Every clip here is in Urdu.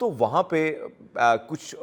تو وہاں پہ کچھ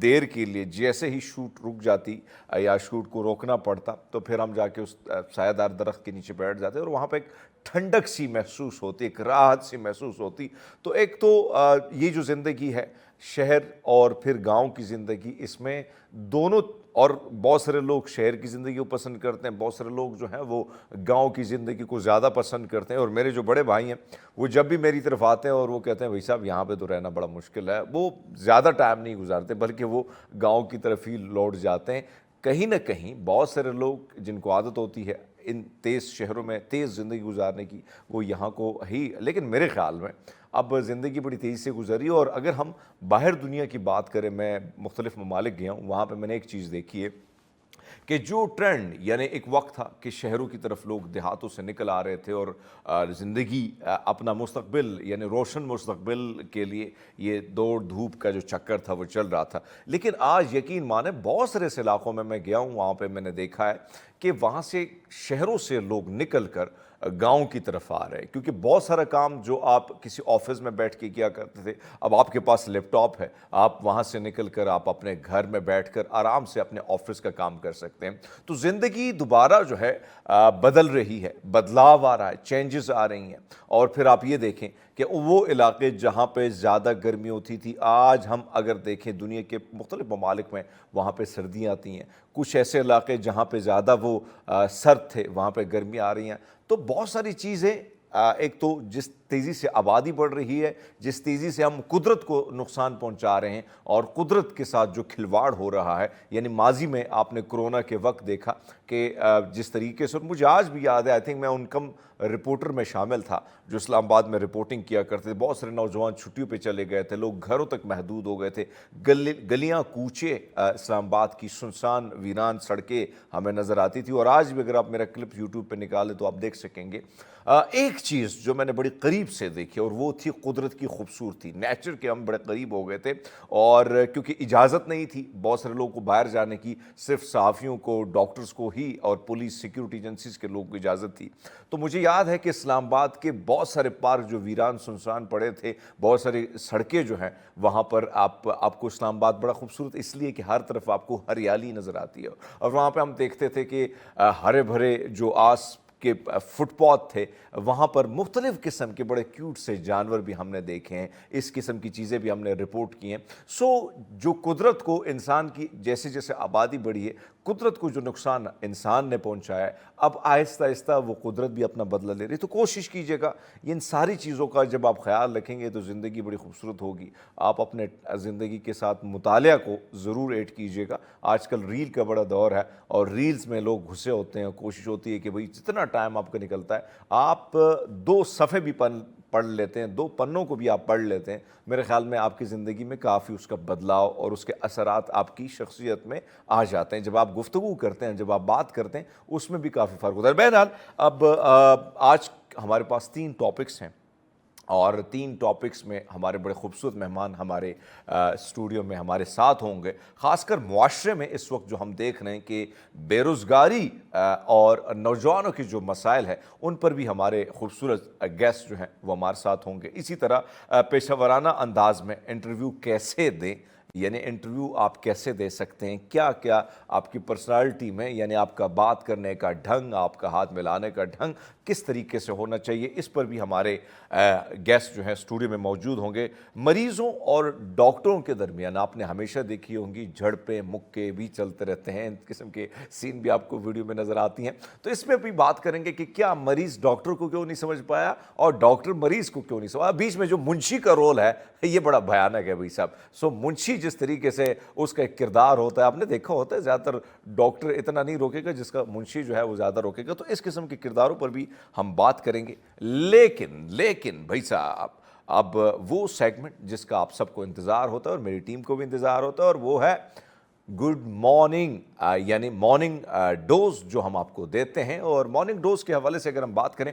دیر کے لیے جیسے ہی شوٹ رک جاتی یا شوٹ کو روکنا پڑتا تو پھر ہم جا کے اس سایہ دار درخت کے نیچے بیٹھ جاتے اور وہاں پہ ایک ٹھنڈک سی محسوس ہوتی، ایک راحت سی محسوس ہوتی۔ تو ایک تو یہ جو زندگی ہے شہر اور پھر گاؤں کی زندگی، اس میں دونوں، اور بہت سارے لوگ شہر کی زندگی کو پسند کرتے ہیں، بہت سارے لوگ جو ہیں وہ گاؤں کی زندگی کو زیادہ پسند کرتے ہیں۔ اور میرے جو بڑے بھائی ہیں وہ جب بھی میری طرف آتے ہیں اور وہ کہتے ہیں بھائی صاحب یہاں پہ تو رہنا بڑا مشکل ہے، وہ زیادہ ٹائم نہیں گزارتے بلکہ وہ گاؤں کی طرف ہی لوٹ جاتے ہیں۔ کہیں نہ کہیں بہت سارے لوگ جن کو عادت ہوتی ہے ان تیز شہروں میں تیز زندگی گزارنے کی، وہ یہاں کو ہی، لیکن میرے خیال میں اب زندگی بڑی تیزی سے گزری۔ اور اگر ہم باہر دنیا کی بات کریں، میں مختلف ممالک گیا ہوں، وہاں پہ میں نے ایک چیز دیکھی ہے کہ جو ٹرینڈ، یعنی ایک وقت تھا کہ شہروں کی طرف لوگ دیہاتوں سے نکل آ رہے تھے اور زندگی اپنا مستقبل یعنی روشن مستقبل کے لیے یہ دوڑ دھوپ کا جو چکر تھا وہ چل رہا تھا، لیکن آج یقین مانیں بہت سارے ایسے علاقوں میں گیا ہوں، وہاں پہ میں نے دیکھا ہے کہ وہاں سے شہروں سے لوگ نکل کر گاؤں کی طرف آ رہے ہیں، کیونکہ بہت سارا کام جو آپ کسی آفس میں بیٹھ کے کیا کرتے تھے، اب آپ کے پاس لیپ ٹاپ ہے، آپ وہاں سے نکل کر آپ اپنے گھر میں بیٹھ کر آرام سے اپنے آفس کا کام کر سکتے ہیں۔ تو زندگی دوبارہ جو ہے بدل رہی ہے، بدلاؤ آ رہا ہے، چینجز آ رہی ہیں۔ اور پھر آپ یہ دیکھیں کہ وہ علاقے جہاں پہ زیادہ گرمی ہوتی تھی، آج ہم اگر دیکھیں دنیا کے مختلف ممالک میں وہاں پہ سردیاں آتی ہیں، کچھ ایسے علاقے جہاں پہ زیادہ وہ سرد تھے وہاں پہ گرمی آ رہی ہیں۔ تو بہت ساری چیزیں، ایک تو جس تیزی سے آبادی بڑھ رہی ہے، جس تیزی سے ہم قدرت کو نقصان پہنچا رہے ہیں اور قدرت کے ساتھ جو کھلواڑ ہو رہا ہے، یعنی ماضی میں آپ نے کرونا کے وقت دیکھا کہ جس طریقے سے، اور مجھے آج بھی یاد ہے، آئی تھنک میں ان کم رپورٹر میں شامل تھا جو اسلام آباد میں رپورٹنگ کیا کرتے تھے، بہت سارے نوجوان چھٹیوں پہ چلے گئے تھے، لوگ گھروں تک محدود ہو گئے تھے، گلیاں کوچے اسلام آباد کی سنسان ویران سڑکیں ہمیں نظر آتی تھی۔ اور آج بھی اگر آپ میرا کلپ یوٹیوب پہ نکالیں تو آپ دیکھ سکیں گے۔ ایک چیز جو میں نے بڑی قریب سے دیکھی اور وہ تھی قدرت کی خوبصورتی، نیچر کے ہم بڑے قریب ہو گئے تھے، اور کیونکہ اجازت نہیں تھی بہت سارے لوگوں کو باہر جانے کی، صرف صحافیوں کو، ڈاکٹرز کو ہی اور پولیس سیکیورٹی ایجنسیز کے لوگوں کو اجازت تھی۔ تو مجھے یاد ہے کہ اسلام آباد کے بہت سارے پارک جو ویران سنسان پڑے تھے، بہت ساری سڑکیں جو ہیں وہاں پر آپ کو اسلام آباد بڑا خوبصورت اس لیے کہ ہر طرف آپ کو ہریالی نظر آتی ہے، اور وہاں پہ ہم دیکھتے تھے کہ ہرے بھرے جو آس کے فٹ پاتھ تھے، وہاں پر مختلف قسم کے بڑے کیوٹ سے جانور بھی ہم نے دیکھے ہیں، اس قسم کی چیزیں بھی ہم نے رپورٹ کی ہیں۔ جو قدرت کو انسان کی جیسے جیسے آبادی بڑھی ہے، قدرت کو جو نقصان انسان نے پہنچایا ہے، اب آہستہ آہستہ وہ قدرت بھی اپنا بدلہ لے رہی ہے۔ تو کوشش کیجیے گا ان ساری چیزوں کا جب آپ خیال رکھیں گے تو زندگی بڑی خوبصورت ہوگی۔ آپ اپنے زندگی کے ساتھ مطالعہ کو ضرور ایڈ کیجیے گا۔ آج کل ریل کا بڑا دور ہے اور ریلز میں لوگ گھسے ہوتے ہیں، کوشش ہوتی ہے کہ بھئی جتنا ٹائم آپ کا نکلتا ہے آپ 2 صفحے بھی پڑھ لیتے ہیں، 2 پنوں کو بھی آپ پڑھ لیتے ہیں، میرے خیال میں آپ کی زندگی میں کافی اس کا بدلاؤ اور اس کے اثرات آپ کی شخصیت میں آ جاتے ہیں۔ جب آپ گفتگو کرتے ہیں، جب آپ بات کرتے ہیں، اس میں بھی کافی فرق ہوتا ہے۔ بہرحال اب آج ہمارے پاس 3 ٹاپکس ہیں اور 3 ٹاپکس میں ہمارے بڑے خوبصورت مہمان ہمارے اسٹوڈیو میں ہمارے ساتھ ہوں گے۔ خاص کر معاشرے میں اس وقت جو ہم دیکھ رہے ہیں کہ بے روزگاری اور نوجوانوں کے جو مسائل ہیں ان پر بھی ہمارے خوبصورت گیسٹ جو ہیں وہ ہمارے ساتھ ہوں گے۔ اسی طرح پیشہ ورانہ انداز میں انٹرویو کیسے دیں، یعنی انٹرویو آپ کیسے دے سکتے ہیں، کیا کیا آپ کی پرسنالٹی میں، یعنی آپ کا بات کرنے کا ڈھنگ، آپ کا ہاتھ ملانے کا ڈھنگ کس طریقے سے ہونا چاہیے، اس پر بھی ہمارے گیسٹ جو ہیں اسٹوڈیو میں موجود ہوں گے۔ مریضوں اور ڈاکٹروں کے درمیان آپ نے ہمیشہ دیکھی ہوں گی جھڑپیں مکے بھی چلتے رہتے ہیں، ان قسم کے سین بھی آپ کو ویڈیو میں نظر آتی ہیں۔ تو اس میں بھی بات کریں گے کہ کیا مریض ڈاکٹر کو کیوں نہیں سمجھ پایا اور ڈاکٹر مریض کو کیوں نہیں سمجھ پایا، بیچ میں جو منشی کا رول ہے یہ بڑا بھیانک ہے بھائی صاحب۔ منشی جس طریقے سے اس کا ایک کردار ہوتا ہے، آپ نے دیکھا ہوتا ہے زیادہ تر ڈاکٹر اتنا نہیں روکے گا جس کا منشی جو ہے وہ زیادہ روکے گا۔ تو اس قسم کے کرداروں پر بھی ہم بات کریں گے، لیکن بھائی صاحب اب وہ سیگمنٹ جس کا آپ سب کو انتظار ہوتا ہے اور میری ٹیم کو بھی انتظار ہوتا ہے، اور وہ ہے گڈ مارننگ، یعنی مارننگ ڈوز جو ہم آپ کو دیتے ہیں۔ اور مارننگ ڈوز کے حوالے سے اگر ہم بات کریں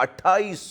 28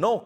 9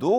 2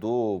2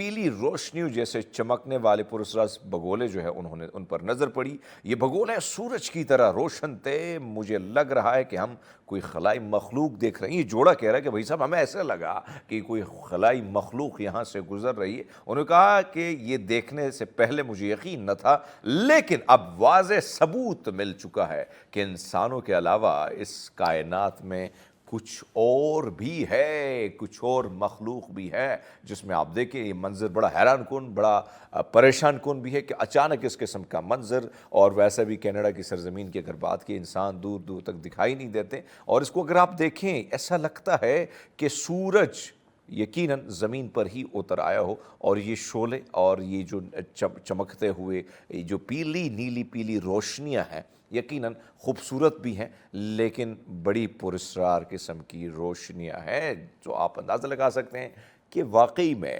پیلی روشنیوں جیسے چمکنے والے پراسرار بگولے جو ہے انہوں نے ان پر نظر پڑی. یہ بگولے سورج کی طرح روشن تھے. مجھے لگ رہا ہے کہ ہم کوئی خلائی مخلوق دیکھ رہے ہیں. یہ جوڑا کہہ رہا ہے کہ بھائی صاحب ہمیں ایسا لگا کہ کوئی خلائی مخلوق یہاں سے گزر رہی ہے. انہوں نے کہا کہ یہ دیکھنے سے پہلے مجھے یقین نہ تھا، لیکن اب واضح ثبوت مل چکا ہے کہ انسانوں کے علاوہ اس کائنات میں کچھ اور بھی ہے، کچھ اور مخلوق بھی ہے، جس میں آپ دیکھیں یہ منظر بڑا حیران کن، بڑا پریشان کن بھی ہے کہ اچانک اس قسم کا منظر. اور ویسے بھی کینیڈا کی سرزمین کی اگر بات کی، انسان دور دور تک دکھائی نہیں دیتے، اور اس کو اگر آپ دیکھیں ایسا لگتا ہے کہ سورج یقیناً زمین پر ہی اتر آیا ہو، اور یہ شعلے اور یہ جو چمکتے ہوئے جو پیلی نیلی پیلی روشنیاں ہیں یقیناً خوبصورت بھی ہیں، لیکن بڑی پراسرار قسم کی روشنیاں ہیں جو آپ اندازہ لگا سکتے ہیں کہ واقعی میں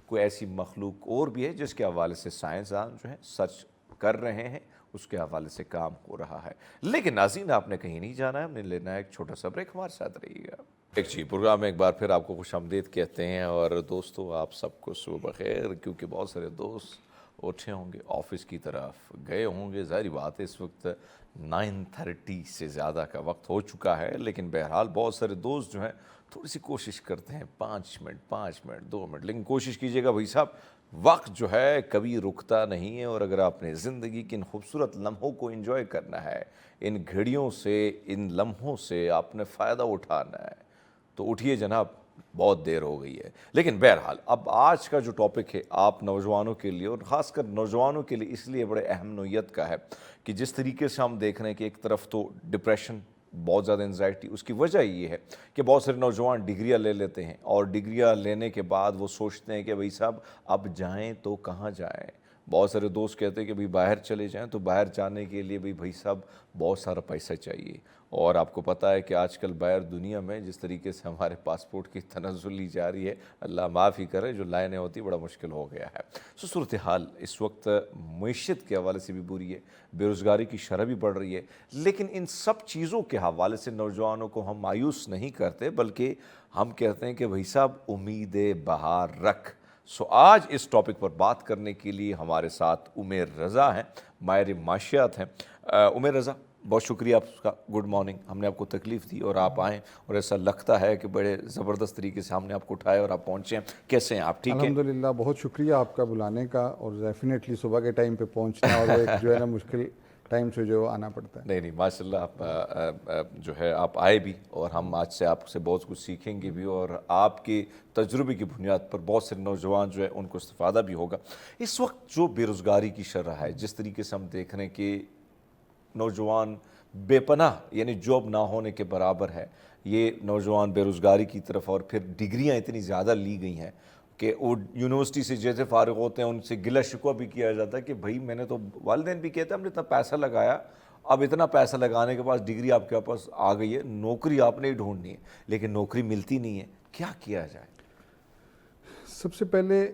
کوئی ایسی مخلوق اور بھی ہے جس کے حوالے سے سائنسدان جو ہیں سرچ کر رہے ہیں، اس کے حوالے سے کام ہو رہا ہے. لیکن ناظرین آپ نے کہیں نہیں جانا ہے، ہم نے لینا ہے ایک چھوٹا سا بریک. ہمارے ساتھ رہیے گا. ایک پروگرام میں ایک بار پھر آپ کو خوش آمدید کہتے ہیں. اور دوستو آپ سب کو صبح بخیر، کیونکہ بہت سارے دوست اٹھے ہوں گے، آفس کی طرف گئے ہوں گے. ظاہری بات ہے اس وقت 9:30 سے زیادہ کا وقت ہو چکا ہے، لیکن بہرحال بہت سارے دوست جو ہیں تھوڑی سی کوشش کرتے ہیں 5 منٹ 2 منٹ، لیکن کوشش کیجئے گا بھائی صاحب، وقت جو ہے کبھی رکتا نہیں ہے. اور اگر آپ نے زندگی کے ان خوبصورت لمحوں کو انجوائے کرنا ہے، ان گھڑیوں سے، ان لمحوں سے آپ نے فائدہ اٹھانا ہے، تو اٹھیے جناب، بہت دیر ہو گئی ہے. لیکن بہرحال اب آج کا جو ٹاپک ہے آپ نوجوانوں کے لیے، اور خاص کر نوجوانوں کے لیے اس لیے بڑے اہم نوعیت کا ہے کہ جس طریقے سے ہم دیکھ رہے ہیں کہ ایک طرف تو ڈپریشن، بہت زیادہ انزائٹی. اس کی وجہ یہ ہے کہ بہت سارے نوجوان ڈگریاں لے لیتے ہیں، اور ڈگریاں لینے کے بعد وہ سوچتے ہیں کہ بھائی صاحب اب جائیں تو کہاں جائیں. بہت سارے دوست کہتے ہیں کہ بھائی باہر چلے جائیں، تو باہر جانے کے لیے بھائی صاحب بہت سارا پیسہ چاہیے. اور آپ کو پتہ ہے کہ آج کل باہر دنیا میں جس طریقے سے ہمارے پاسپورٹ کی تنزل لی جا رہی ہے، اللہ معاف ہی کرے، جو لائنیں ہوتی بڑا مشکل ہو گیا ہے. صورتحال اس وقت معیشت کے حوالے سے بھی بری ہے، بے روزگاری کی شرح بھی بڑھ رہی ہے. لیکن ان سب چیزوں کے حوالے سے نوجوانوں کو ہم مایوس نہیں کرتے، بلکہ ہم کہتے ہیں کہ بھائی صاحب امید بہار رکھ. آج اس ٹاپک پر بات کرنے کے لیے ہمارے ساتھ عمیر رضا ہیں، ماہر معاشیات ہیں. عمیر رضا، بہت شکریہ آپ کا. Good morning. ہم نے آپ کو تکلیف دی اور آپ آئیں، اور ایسا لگتا ہے کہ بڑے زبردست طریقے سے ہم نے آپ کو اٹھایا اور آپ پہنچے ہیں. کیسے ہیں آپ؟ ٹھیک ہیں الحمدللہ. بہت شکریہ آپ کا بلانے کا، اور ڈیفینیٹلی صبح کے ٹائم پہ پہنچنا، اور وہ ایک جو ہے نا مشکل ٹائم سے جو آنا پڑتا ہے. نہیں ماشاءاللہ، آپ جو ہے آپ آئے بھی، اور ہم آج سے آپ سے بہت کچھ سیکھیں گے بھی، اور آپ کے تجربے کی بنیاد پر بہت سے نوجوان جو ہے ان کو استفادہ بھی ہوگا. اس وقت جو بے روزگاری کی شرح ہے، جس طریقے سے ہم دیکھ رہے ہیں کہ نوجوان بے پناہ، یعنی جاب نہ ہونے کے برابر ہے. یہ نوجوان بے روزگاری کی طرف، اور پھر ڈگریاں اتنی زیادہ لی گئی ہیں کہ وہ یونیورسٹی سے جیسے فارغ ہوتے ہیں ان سے گلہ شکوہ بھی کیا جاتا ہے کہ بھائی میں نے تو، والدین بھی کہتے ہیں ہم نے اتنا پیسہ لگایا، اب اتنا پیسہ لگانے کے بعد ڈگری آپ کے پاس آ گئی ہے، نوکری آپ نے ہی ڈھونڈنی ہے، لیکن نوکری ملتی نہیں ہے. کیا کیا جائے؟ سب سے پہلے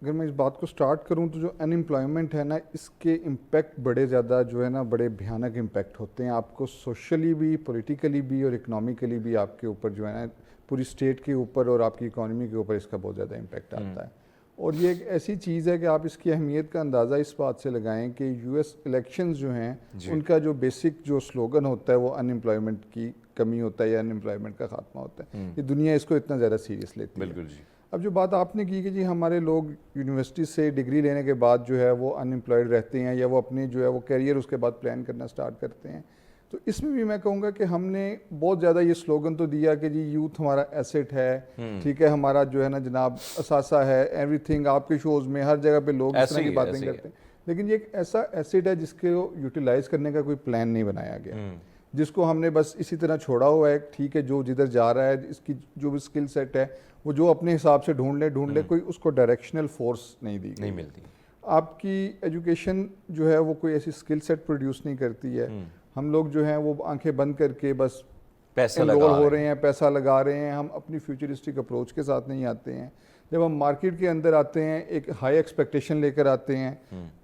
اگر میں اس بات کو سٹارٹ کروں تو جو ان امپلائمنٹ ہے نا، اس کے امپیکٹ بڑے زیادہ جو ہے نا بڑے بھیانک امپیکٹ ہوتے ہیں. آپ کو سوشلی بھی، پولیٹیکلی بھی، اور اکنامکلی بھی آپ کے اوپر جو ہے نا پوری اسٹیٹ کے اوپر اور آپ کی اکانومی کے اوپر اس کا بہت زیادہ امپیکٹ آتا ہے. اور یہ ایک ایسی چیز ہے کہ آپ اس کی اہمیت کا اندازہ اس بات سے لگائیں کہ یو ایس الیکشنز جو ہیں ان کا جو بیسک جو سلوگن ہوتا ہے وہ ان امپلائمنٹ کی کمی ہوتا ہے یا ان امپلائمنٹ کا خاتمہ ہوتا ہے. یہ دنیا اس کو اتنا زیادہ سیریس لیتی ہے. بالکل جی. اب جو بات آپ نے کی کہ جی ہمارے لوگ یونیورسٹی سے ڈگری لینے کے بعد جو ہے وہ ان امپلائڈ رہتے ہیں، یا وہ اپنی جو ہے وہ کیریئر اس کے بعد پلان کرنا سٹارٹ کرتے ہیں، تو اس میں بھی میں کہوں گا کہ ہم نے بہت زیادہ یہ سلوگن تو دیا کہ جی یوتھ ہمارا ایسٹ ہے، ٹھیک ہے، ہمارا جو ہے نا جناب اثاثہ ہے، ایوری تھنگ. آپ کے شوز میں ہر جگہ پہ لوگ اس طرح کی باتیں کرتے ہیں، لیکن یہ ایک ایسا ایسٹ ہے جس کو یوٹیلائز کرنے کا کوئی پلان نہیں بنایا گیا، جس کو ہم نے بس اسی طرح چھوڑا ہوا ہے. ٹھیک ہے، جو جدھر جا رہا ہے، اس کی جو بھی اسکل سیٹ ہے وہ جو اپنے حساب سے ڈھونڈ لے، کوئی اس کو ڈائریکشنل فورس نہیں دی گئی، نہیں ملتی. آپ کی ایجوکیشن جو ہے وہ کوئی ایسی اسکل سیٹ پروڈیوس نہیں کرتی ہے. ہم لوگ جو ہیں وہ آنکھیں بند کر کے بس پیسہ انرول ہو رہے ہیں، پیسہ لگا رہے ہیں. ہم اپنی فیوچرسٹک اپروچ کے ساتھ نہیں آتے ہیں. جب ہم مارکیٹ کے اندر آتے ہیں ایک ہائی ایکسپیکٹیشن لے کر آتے ہیں,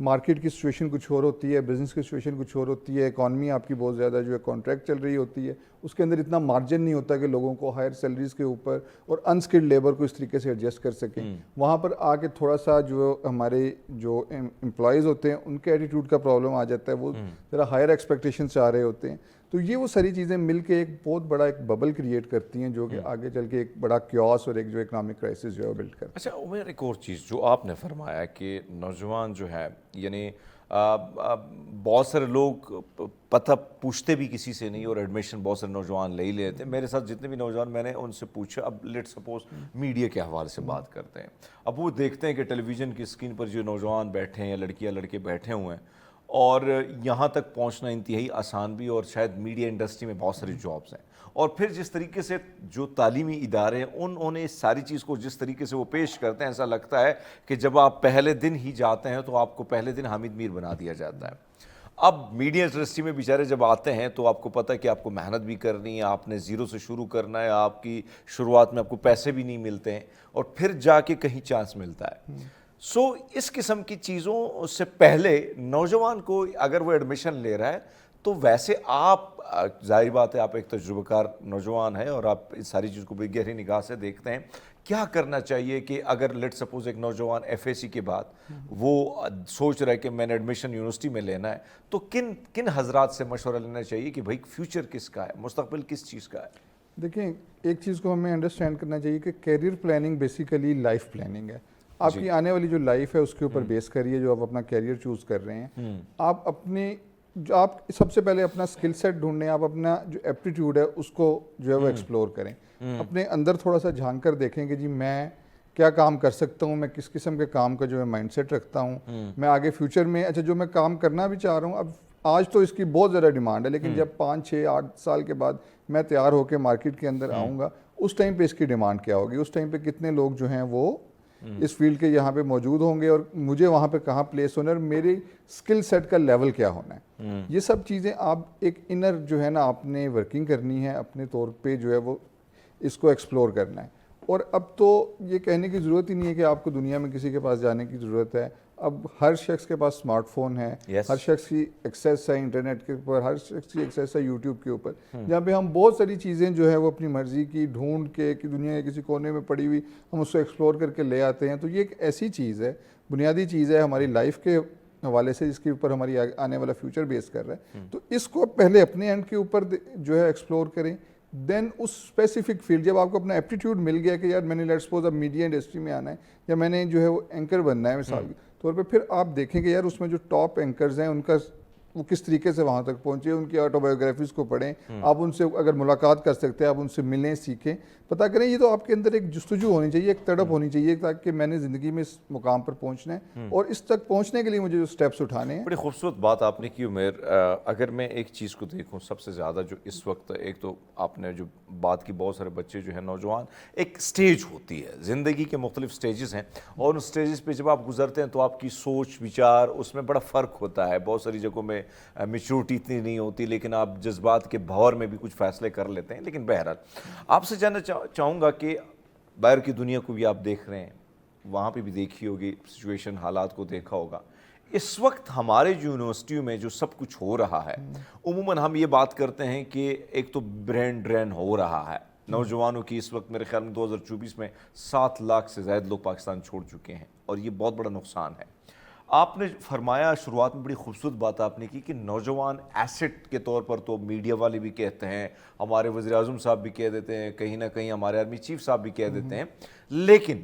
مارکیٹ کی سچویشن کچھ اور ہوتی ہے, بزنس کی سچویشن کچھ اور ہوتی ہے, اکانومی آپ کی بہت زیادہ جو ہے کانٹریکٹ چل رہی ہوتی ہے, اس کے اندر اتنا مارجن نہیں ہوتا کہ لوگوں کو ہائر سیلریز کے اوپر اور انسکلڈ لیبر کو اس طریقے سے ایڈجسٹ کر سکیں. وہاں پر آ کے تھوڑا سا جو ہمارے جو امپلائیز ہوتے ہیں ان کے ایٹیٹیوڈ کا پرابلم آ جاتا ہے, وہ ذرا ہائر ایکسپیکٹیشن چاہ رہے ہوتے ہیں. تو یہ وہ ساری چیزیں مل کے ایک بہت بڑا ایک ببل کریٹ کرتی ہیں جو کہ آگے چل کے ایک بڑا کیوس اور ایک جو اکنامک کرائسس جو ہے بلڈ کرتا ہے. اچھا عمر, ایک اور چیز جو آپ نے فرمایا کہ نوجوان جو ہے یعنی بہت سارے لوگ پتہ پوچھتے بھی کسی سے نہیں اور ایڈمیشن بہت سارے نوجوان لے ہی لیتے ہیں. میرے ساتھ جتنے بھی نوجوان میں نے ان سے پوچھا, اب لیٹ سپوز میڈیا کے حوالے سے بات کرتے ہیں, اب وہ دیکھتے ہیں کہ ٹیلی ویژن کی اسکرین پر جو نوجوان بیٹھے ہیں یا لڑکیاں لڑکے بیٹھے ہوئے ہیں اور یہاں تک پہنچنا انتہائی آسان بھی, اور شاید میڈیا انڈسٹری میں بہت ساری جابس ہیں, اور پھر جس طریقے سے جو تعلیمی ادارے ہیں انہوں نے اس ساری چیز کو جس طریقے سے وہ پیش کرتے ہیں, ایسا لگتا ہے کہ جب آپ پہلے دن ہی جاتے ہیں تو آپ کو پہلے دن حامد میر بنا دیا جاتا ہے. اب میڈیا انڈسٹری میں بیچارے جب آتے ہیں تو آپ کو پتہ ہے کہ آپ کو محنت بھی کرنی ہے, آپ نے زیرو سے شروع کرنا ہے, آپ کی شروعات میں آپ کو پیسے بھی نہیں ملتے ہیں اور پھر جا کے کہیں چانس ملتا ہے. سو اس قسم کی چیزوں سے پہلے نوجوان کو اگر وہ ایڈمیشن لے رہا ہے تو ویسے آپ, ظاہر بات ہے آپ ایک تجربہ کار نوجوان ہیں اور آپ اس ساری چیز کو بڑی گہری نگاہ سے دیکھتے ہیں, کیا کرنا چاہیے کہ اگر لیٹ سپوز ایک نوجوان ایف اے سی کے بعد وہ سوچ رہا ہے کہ میں نے ایڈمیشن یونیورسٹی میں لینا ہے, تو کن حضرات سے مشورہ لینا چاہیے کہ بھائی فیوچر کس کا ہے, مستقبل کس چیز کا ہے؟ دیکھیں, ایک چیز کو ہمیں انڈرسٹینڈ کرنا چاہیے کہ career planning basically life planning ہے. آپ کی آنے والی جو لائف ہے اس کے اوپر بیس کریے جو آپ اپنا کیریئر چوز کر رہے ہیں. آپ اپنے جو آپ سب سے پہلے اپنا اسکل سیٹ ڈھونڈیں, آپ اپنا جو ایپٹیٹیوڈ ہے اس کو جو ہے وہ ایکسپلور کریں, اپنے اندر تھوڑا سا جھانک کر دیکھیں کہ جی میں کیا کام کر سکتا ہوں, میں کس قسم کے کام کا جو ہے مائنڈ سیٹ رکھتا ہوں, میں آگے فیوچر میں اچھا جو میں کام کرنا بھی چاہ رہا ہوں, اب آج تو اس کی بہت زیادہ ڈیمانڈ ہے, لیکن جب 5 6 8 سال کے بعد میں تیار ہو کے مارکیٹ کے اندر آؤں گا, اس ٹائم پہ اس کی ڈیمانڈ کیا ہوگی, اس ٹائم پہ کتنے لوگ جو ہیں وہ اس فیلڈ کے یہاں پہ موجود ہوں گے اور مجھے وہاں پہ کہاں پلیس ہونا ہے اور میری اسکل سیٹ کا لیول کیا ہونا ہے. یہ سب چیزیں آپ ایک انر جو ہے نا آپ نے ورکنگ کرنی ہے, اپنے طور پہ جو ہے وہ اس کو ایکسپلور کرنا ہے. اور اب تو یہ کہنے کی ضرورت ہی نہیں ہے کہ آپ کو دنیا میں کسی کے پاس جانے کی ضرورت ہے, اب ہر شخص کے پاس اسمارٹ فون ہے, ہر شخص کی ایکسیس ہے انٹرنیٹ کے اوپر, ہر شخص کی ایکسیس ہے یوٹیوب کے اوپر, جہاں پہ ہم بہت ساری چیزیں جو ہے وہ اپنی مرضی کی ڈھونڈ کے کہ دنیا کے کسی کونے میں پڑی ہوئی ہم اس کو ایکسپلور کر کے لے آتے ہیں. تو یہ ایک ایسی چیز ہے, بنیادی چیز ہے ہماری لائف کے حوالے سے, جس کے اوپر ہماری آنے والا فیوچر بیس کر رہا ہے. تو اس کو پہلے اپنے اینڈ کے اوپر جو ہے ایکسپلور کریں, دین اس اسپیسیفک فیلڈ جب آپ کو اپنا ایپٹیٹیوڈ مل گیا کہ یار میں نے لیٹ سپوز اب میڈیا انڈسٹری میں آنا ہے یا میں نے جو ہے وہ اینکر بننا ہے مثال کے طور پہ, پھر آپ دیکھیں کہ یار اس میں جو ٹاپ اینکرز ہیں ان کا وہ کس طریقے سے وہاں تک پہنچے, ان کی آٹو بایوگرافیز کو پڑھیں, آپ ان سے اگر ملاقات کر سکتے ہیں آپ ان سے ملیں, سیکھیں, پتہ کریں. یہ تو آپ کے اندر ایک جستجو ہونی چاہیے, ایک تڑپ ہونی چاہیے تاکہ میں نے زندگی میں اس مقام پر پہنچنا ہے اور اس تک پہنچنے کے لیے مجھے جو سٹیپس اٹھانے ہیں. بڑی خوبصورت بات آپ نے کی عمیر. اگر میں ایک چیز کو دیکھوں سب سے زیادہ جو اس وقت, ایک تو آپ نے جو بات کی بہت سارے بچے جو ہیں نوجوان, ایک سٹیج ہوتی ہے زندگی کے, مختلف سٹیجز ہیں اور ان سٹیجز پہ جب آپ گزرتے ہیں تو آپ کی سوچ وچار اس میں بڑا فرق ہوتا ہے. بہت ساری جگہوں میں میچورٹی اتنی نہیں ہوتی لیکن آپ جذبات کے بھور میں بھی کچھ فیصلے کر لیتے ہیں. لیکن بہرحال آپ سے جاننا چاہوں گا کہ باہر کی دنیا کو بھی آپ دیکھ رہے ہیں, وہاں پہ بھی دیکھی ہوگی سچویشن, حالات کو دیکھا ہوگا. اس وقت ہمارے جو یونیورسٹیوں میں جو سب کچھ ہو رہا ہے, عموماً ہم یہ بات کرتے ہیں کہ ایک تو برین ڈرین ہو رہا ہے نوجوانوں کی. اس وقت میرے خیال میں 2024 میں 7 لاکھ سے زائد لوگ پاکستان چھوڑ چکے ہیں اور یہ بہت بڑا نقصان ہے. آپ نے فرمایا شروعات میں, بڑی خوبصورت بات آپ نے کی کہ نوجوان ایسٹ کے طور پر تو میڈیا والے بھی کہتے ہیں, ہمارے وزیر اعظم صاحب بھی کہہ دیتے ہیں, کہیں نہ کہیں ہمارے آرمی چیف صاحب بھی کہہ دیتے ہیں, لیکن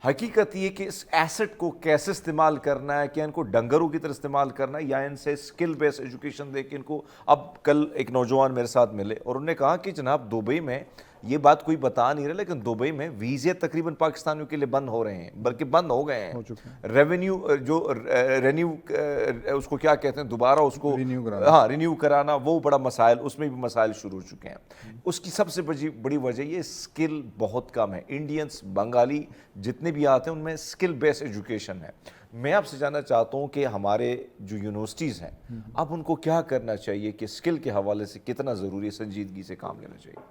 حقیقت یہ کہ اس ایسٹ کو کیسے استعمال کرنا ہے, کیا ان کو ڈنگروں کی طرح استعمال کرنا ہے یا ان سے اسکل بیس ایجوکیشن دے کے ان کو. اب کل ایک نوجوان میرے ساتھ ملے اور انہوں نے کہا کہ جناب دبئی میں, یہ بات کوئی بتا نہیں رہا لیکن دبئی میں ویزے تقریباً پاکستانیوں کے لیے بند ہو رہے ہیں, بلکہ بند ہو گئے ہیں. ریونیو جو رینیو اس کو کیا کہتے ہیں, دوبارہ اس کو رینیو کرانا, وہ بڑا مسائل, اس میں بھی مسائل شروع ہو چکے ہیں. اس کی سب سے بڑی وجہ یہ اسکل بہت کم ہے. انڈینس, بنگالی جتنے بھی آتے ہیں ان میں اسکل بیس ایجوکیشن ہے. میں آپ سے جاننا چاہتا ہوں کہ ہمارے جو یونیورسٹیز ہیں اب ان کو کیا کرنا چاہیے کہ اسکل کے حوالے سے کتنا ضروری ہے, سنجیدگی سے کام لینا چاہیے؟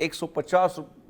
150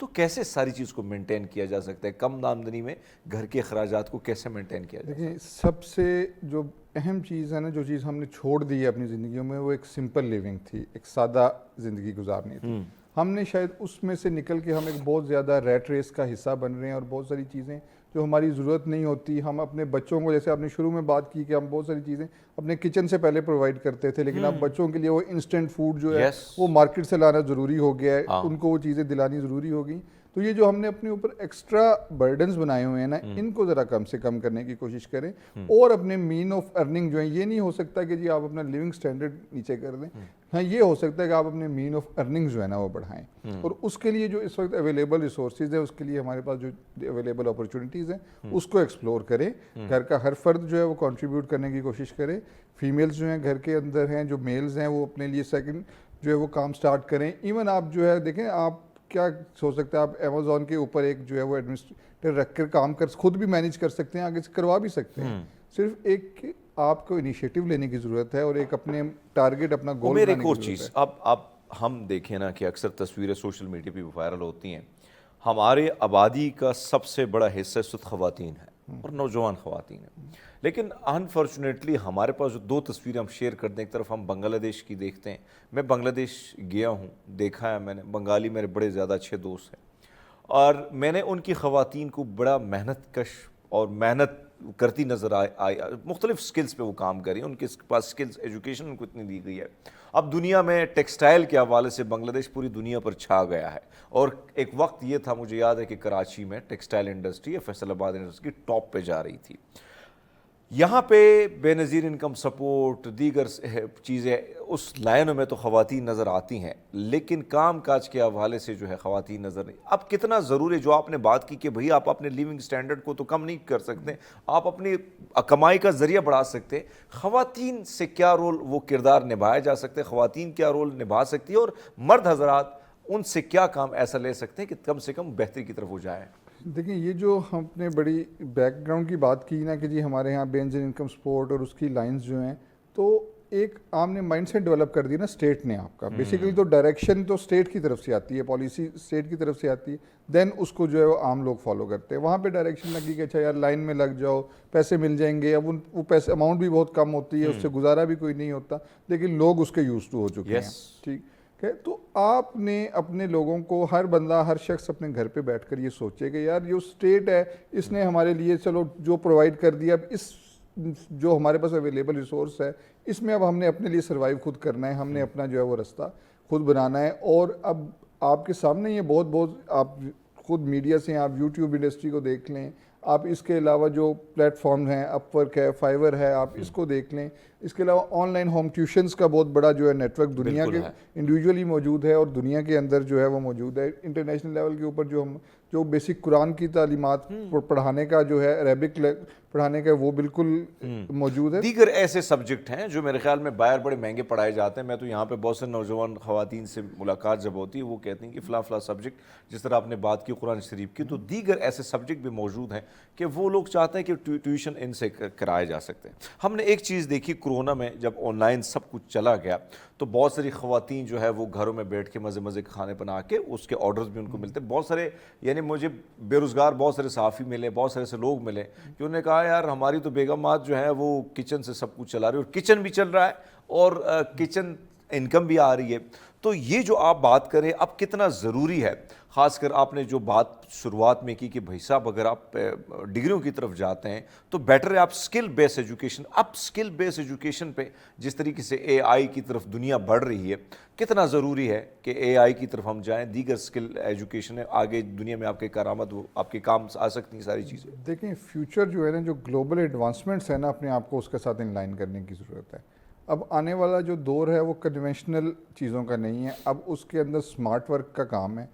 تو کیسے ساری چیز کو مینٹین کیا جا سکتا ہے؟ کم آمدنی میں گھر کے اخراجات کو کیسے مینٹین کیا جائے؟ دیکھیں سب سے جو اہم چیز ہے نا، جو چیز ہم نے چھوڑ دی ہے اپنی زندگیوں میں، وہ ایک سمپل لیونگ تھی، ایک سادہ زندگی گزارنی تھی. ہم نے شاید اس میں سے نکل کے ہم ایک بہت زیادہ ریٹ ریس کا حصہ بن رہے ہیں، اور بہت ساری چیزیں جو ہماری ضرورت نہیں ہوتی ہم اپنے بچوں کو، جیسے آپ نے شروع میں بات کی کہ ہم بہت ساری چیزیں اپنے کچن سے پہلے پرووائڈ کرتے تھے، لیکن اب بچوں کے لیے وہ انسٹنٹ فوڈ جو ہے وہ مارکیٹ سے لانا ضروری ہو گیا ہے، ان کو وہ چیزیں دلانی ضروری ہو گئی. تو یہ جو ہم نے اپنے اوپر ایکسٹرا برڈنز بنائے ہوئے ہیں نا، ان کو ذرا کم سے کم کرنے کی کوشش کریں، اور اپنے مین آف ارننگ جو ہیں، یہ نہیں ہو سکتا کہ جی آپ اپنا لیونگ سٹینڈرڈ نیچے کر دیں. ہاں یہ ہو سکتا ہے کہ آپ اپنے مین آف ارننگ جو ہے نا وہ بڑھائیں، اور اس کے لیے جو اس وقت اویلیبل ریسورسز ہیں، اس کے لیے ہمارے پاس جو اویلیبل اپرچونیٹیز ہیں اس کو ایکسپلور کریں. گھر کا ہر فرد جو ہے وہ کنٹریبیوٹ کرنے کی کوشش کرے. فیمیلز جو ہیں گھر کے اندر ہیں، جو میلز ہیں، وہ اپنے لیے سیکنڈ جو ہے وہ کام سٹارٹ کریں. ایون آپ جو ہے دیکھیں، آپ کیا سوچ سکتے ہیں، آپ امیزون کے اوپر ایک جو ہے وہ ایڈمنسٹریٹر رکھ کر کام کر خود بھی مینیج کر سکتے ہیں، آگے سے کروا بھی سکتے ہیں. صرف ایک آپ کو انیشیٹو لینے کی ضرورت ہے، اور ایک اپنے ٹارگٹ، اپنا گول بنانے کی ضرورت ہے. ایک اور چیز، اب ہم دیکھیں نا کہ اکثر تصویریں سوشل میڈیا پہ وائرل ہوتی ہیں، ہمارے آبادی کا سب سے بڑا حصہ اس وقت خواتین ہیں اور نوجوان خواتین ہیں. لیکن انفارچونیٹلی ہمارے پاس جو دو تصویریں ہم شیئر کرتے ہیں، ایک طرف ہم بنگلہ دیش کی دیکھتے ہیں. میں بنگلہ دیش گیا ہوں، دیکھا ہے میں نے، بنگالی میرے بڑے زیادہ اچھے دوست ہیں، اور میں نے ان کی خواتین کو بڑا محنت کش اور محنت کرتی نظر آئی. مختلف سکلز پہ وہ کام کر رہی ہیں، ان کے پاس سکلز، ایجوکیشن ان کو اتنی دی گئی ہے. اب دنیا میں ٹیکسٹائل کے حوالے سے بنگلہ دیش پوری دنیا پر چھا گیا ہے، اور ایک وقت یہ تھا، مجھے یاد ہے کہ کراچی میں ٹیکسٹائل انڈسٹری یا فیصل آباد انڈسٹری ٹاپ پہ جا رہی تھی. یہاں پہ بے نظیر انکم سپورٹ، دیگر چیزیں اس لائنوں میں تو خواتین نظر آتی ہیں، لیکن کام کاج کے حوالے سے جو ہے خواتین نظر نہیں. اب کتنا ضروری ہے جو آپ نے بات کی کہ بھئی آپ اپنے لیونگ سٹینڈرڈ کو تو کم نہیں کر سکتے، آپ اپنی کمائی کا ذریعہ بڑھا سکتے. خواتین سے کیا رول وہ کردار نبھایا جا سکتے ہیں، خواتین کیا رول نبھا سکتی ہے، اور مرد حضرات ان سے کیا کام ایسا لے سکتے ہیں کہ کم سے کم بہتری کی طرف ہو جائے؟ دیکھیں یہ جو ہم نے بڑی بیک گراؤنڈ کی بات کی نا کہ جی ہمارے یہاں بے نظیر انکم سپورٹ اور اس کی لائنز جو ہیں، تو ایک آپ نے مائنڈ سیٹ ڈیولپ کر دی نا اسٹیٹ نے آپ کا. بیسیکلی تو ڈائریکشن تو اسٹیٹ کی طرف سے آتی ہے، پالیسی اسٹیٹ کی طرف سے آتی ہے، دین اس کو جو ہے وہ عام لوگ فالو کرتے ہیں. وہاں پہ ڈائریکشن لگی کہ اچھا یار لائن میں لگ جاؤ، پیسے مل جائیں گے. اب وہ پیسے اماؤنٹ بھی بہت کم ہوتی ہے، اس سے گزارا بھی کوئی نہیں ہوتا، لیکن لوگ اس کے یوز ٹو ہو چکے ہیں. ٹھیک ہے، تو آپ نے اپنے لوگوں کو، ہر بندہ، ہر شخص اپنے گھر پہ بیٹھ کر یہ سوچے کہ یار جو اسٹیٹ ہے اس نے ہمارے لیے چلو جو پرووائڈ کر دیا، اب اس جو ہمارے پاس اویلیبل ریسورس ہے اس میں اب ہم نے اپنے لیے سروائیو خود کرنا ہے، ہم نے اپنا جو ہے وہ رستہ خود بنانا ہے. اور اب آپ کے سامنے یہ بہت آپ خود میڈیا سے، آپ یوٹیوب انڈسٹری کو دیکھ لیں، آپ اس کے علاوہ جو پلیٹ فارم ہیں، اپ ورک ہے، فائیور ہے، آپ اس کو دیکھ لیں. اس کے علاوہ آن لائن ہوم ٹیوشنز کا بہت بڑا جو ہے نیٹ ورک دنیا کے انڈیویجولی موجود ہے، اور دنیا کے اندر جو ہے وہ موجود ہے. انٹرنیشنل لیول کے اوپر جو بیسک قرآن کی تعلیمات پڑھانے کا جو ہے، عربک پڑھانے کا، وہ بالکل موجود ہے. دیگر ایسے سبجیکٹ ہیں جو میرے خیال میں باہر بڑے مہنگے پڑھائے جاتے ہیں. میں تو یہاں پہ بہت سے نوجوان خواتین سے ملاقات جب ہوتی ہے، وہ کہتی ہیں کہ فلاں فلاں سبجیکٹ، جس طرح آپ نے بات کی قرآن شریف کی، تو دیگر ایسے سبجیکٹ بھی موجود ہیں کہ وہ لوگ چاہتے ہیں کہ ٹیوشن ان سے کرائے جا سکتے ہیں. ہم نے ایک چیز دیکھی کورونا میں، جب آن لائن سب کچھ چلا گیا تو بہت ساری خواتین جو ہے وہ گھروں میں بیٹھ کے مزے کھانے بنا کے اس کے آرڈرز بھی ان کو ملتے. بہت سارے، یعنی مجھے بے روزگار بہت سارے صحافی ملے، بہت سارے لوگ ملے کہ انہوں نے کہا یار ہماری تو بیگمات جو ہیں وہ کچن سے سب کچھ چلا رہی ہے، اور کچن بھی چل رہا ہے اور کچن انکم بھی آ رہی ہے. تو یہ جو آپ بات کریں اب کتنا ضروری ہے، خاص کر آپ نے جو بات شروعات میں کی کہ بھائی صاحب اگر آپ ڈگریوں کی طرف جاتے ہیں تو بیٹر ہے آپ سکل بیس ایجوکیشن. اب سکل بیس ایجوکیشن پہ جس طریقے سے اے آئی کی طرف دنیا بڑھ رہی ہے، کتنا ضروری ہے کہ اے آئی کی طرف ہم جائیں، دیگر سکل ایجوکیشن ہے، آگے دنیا میں آپ کے کارآمد آپ کے کام آ سکتی ہیں ساری چیزیں. دیکھیں فیوچر جو ہے نا، جو گلوبل ایڈوانسمنٹس ہیں نا، اپنے آپ کو اس کے ساتھ ان لائن کرنے کی ضرورت ہے. اب آنے والا جو دور ہے وہ کنونشنل چیزوں کا نہیں ہے، اب اس کے اندر سمارٹ ورک کا کام ہے.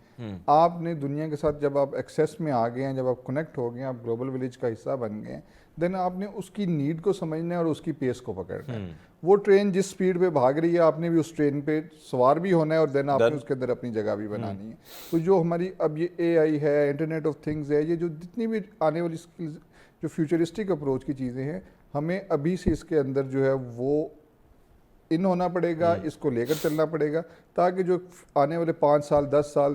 آپ نے دنیا کے ساتھ جب آپ ایکسیس میں آ گئے ہیں، جب آپ کنیکٹ ہو گئے ہیں، آپ گلوبل ولیج کا حصہ بن گئے ہیں، دین آپ نے اس کی نیڈ کو سمجھنا ہے اور اس کی پیس کو پکڑنا ہے. وہ ٹرین جس سپیڈ پہ بھاگ رہی ہے، آپ نے بھی اس ٹرین پہ سوار بھی ہونا ہے، اور دین آپ نے اس کے اندر اپنی جگہ بھی بنانی ہے. تو جو ہماری اب یہ اے آئی ہے، انٹرنیٹ آف تھنگز ہے، یہ جو جتنی بھی آنے والی سکلز، جو فیوچرسٹک اپروچ کی چیزیں ہیں، ہمیں ابھی سے اس کے اندر جو ہے وہ ان ہونا پڑے گا، اس کو لے کر چلنا پڑے گا، تاکہ جو آنے والے 5 سال 10 سال